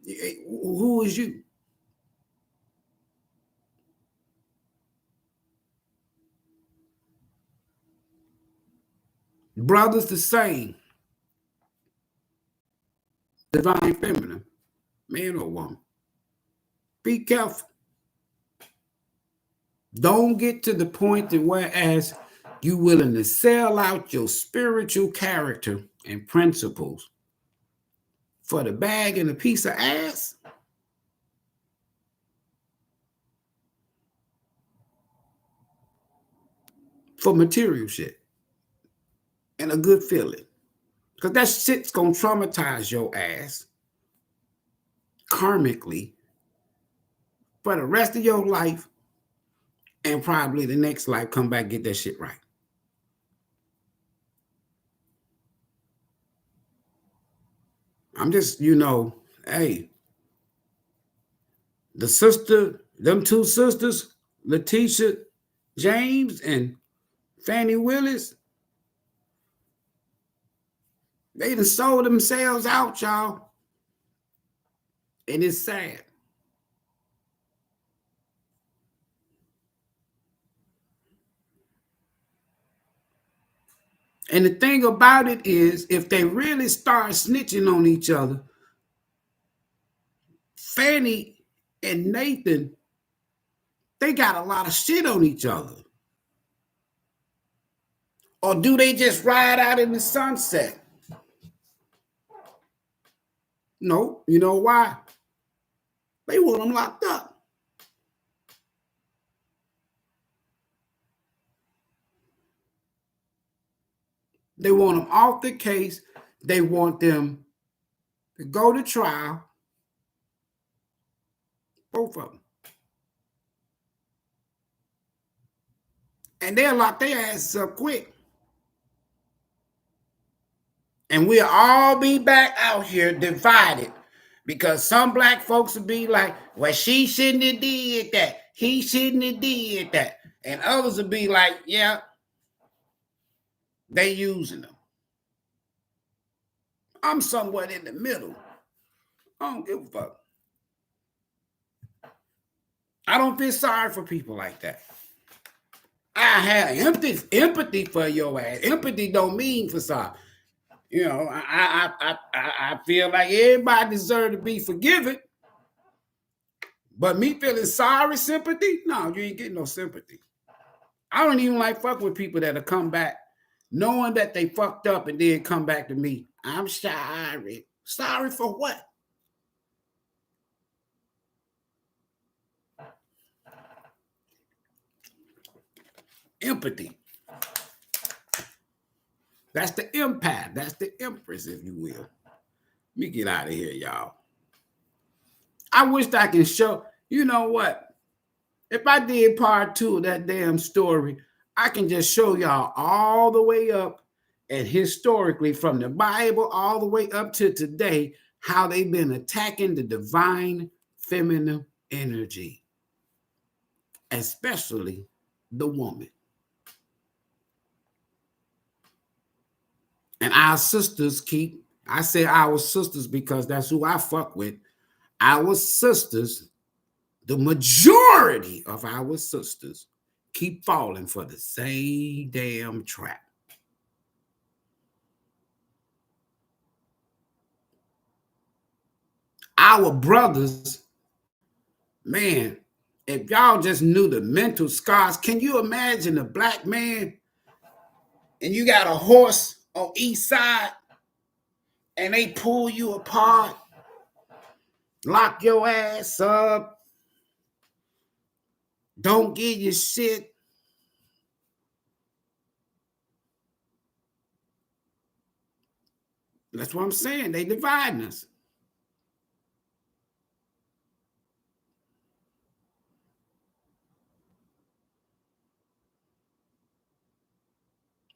who is you? Brothers the same. Divine feminine, man or woman. Be careful. Don't get to the point that whereas you willing to sell out your spiritual character and principles for the bag and a piece of ass. For material shit and a good feeling. Because that shit's going to traumatize your ass karmically for the rest of your life and probably the next life. Come back, get that shit right. I'm just, you know, hey, the sister, them 2 sisters, Letitia James and Fannie Willis, they done sold themselves out, y'all. And it's sad. And the thing about it is, if they really start snitching on each other, Fannie and Nathan, they got a lot of shit on each other. Or do they just ride out in the sunset? No, you know why? They want them locked up. They want them off the case. They want them to go to trial. Both of them. And they'll lock their asses up quick. And we'll all be back out here divided. Because some black folks will be like, well, she shouldn't have did that. He shouldn't have did that. And others will be like, yeah, they using them. I'm somewhere in the middle. I don't give a fuck. I don't feel sorry for people like that. I have empathy for your ass. Empathy don't mean for sorry. You know, I feel like everybody deserves to be forgiven. But me feeling sorry, sympathy? No, you ain't getting no sympathy. I don't even like fuck with people that'll come back knowing that they fucked up and then come back to me. I'm sorry. Sorry for what? Empathy. That's the empath. That's the empress, if you will. Let me get out of here, y'all. I wish I can show, you know what? If I did part 2 of that damn story, I can just show y'all all the way up and historically from the Bible all the way up to today, how they've been attacking the divine feminine energy, especially the woman. And our sisters I say our sisters because that's who I fuck with. Our sisters, the majority of our sisters keep falling for the same damn trap. Our brothers, man, if y'all just knew the mental scars, can you imagine a black man and you got a horse on each side and they pull you apart, lock your ass up, don't give you shit. That's what I'm saying. They dividing us.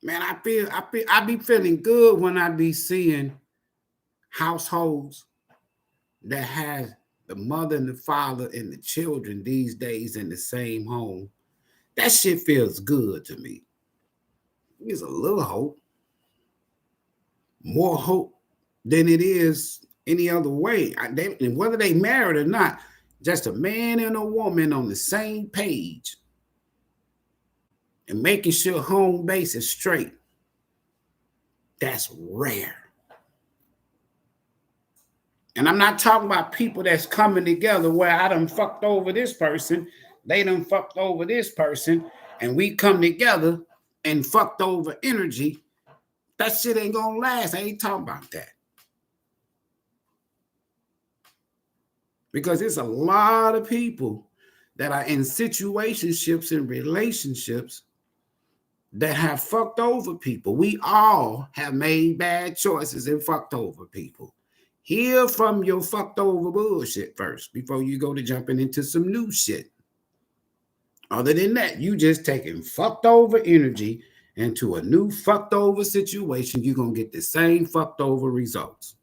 Man, I be feeling good when I be seeing households that has the mother and the father and the children these days in the same home. That shit feels good to me. There's a little hope, more hope than it is any other way. And whether they married or not, just a man and a woman on the same page and making sure home base is straight. That's rare. And I'm not talking about people that's coming together where I done fucked over this person, they done fucked over this person, and we come together and fucked over energy. That shit ain't gonna last. I ain't talking about that. Because there's a lot of people that are in situationships and relationships that have fucked over people. We all have made bad choices and fucked over people. Hear from your fucked over bullshit first before you go to jumping into some new shit. Other than that, you just taking fucked over energy into a new fucked over situation. You're going to get the same fucked over results.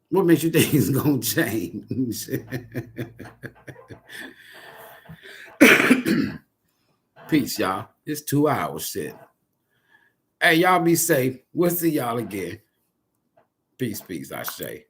What makes you think it's going to change? Peace, y'all. It's 2 hours shit. Hey, y'all be safe. We'll see y'all again. Peace, I say.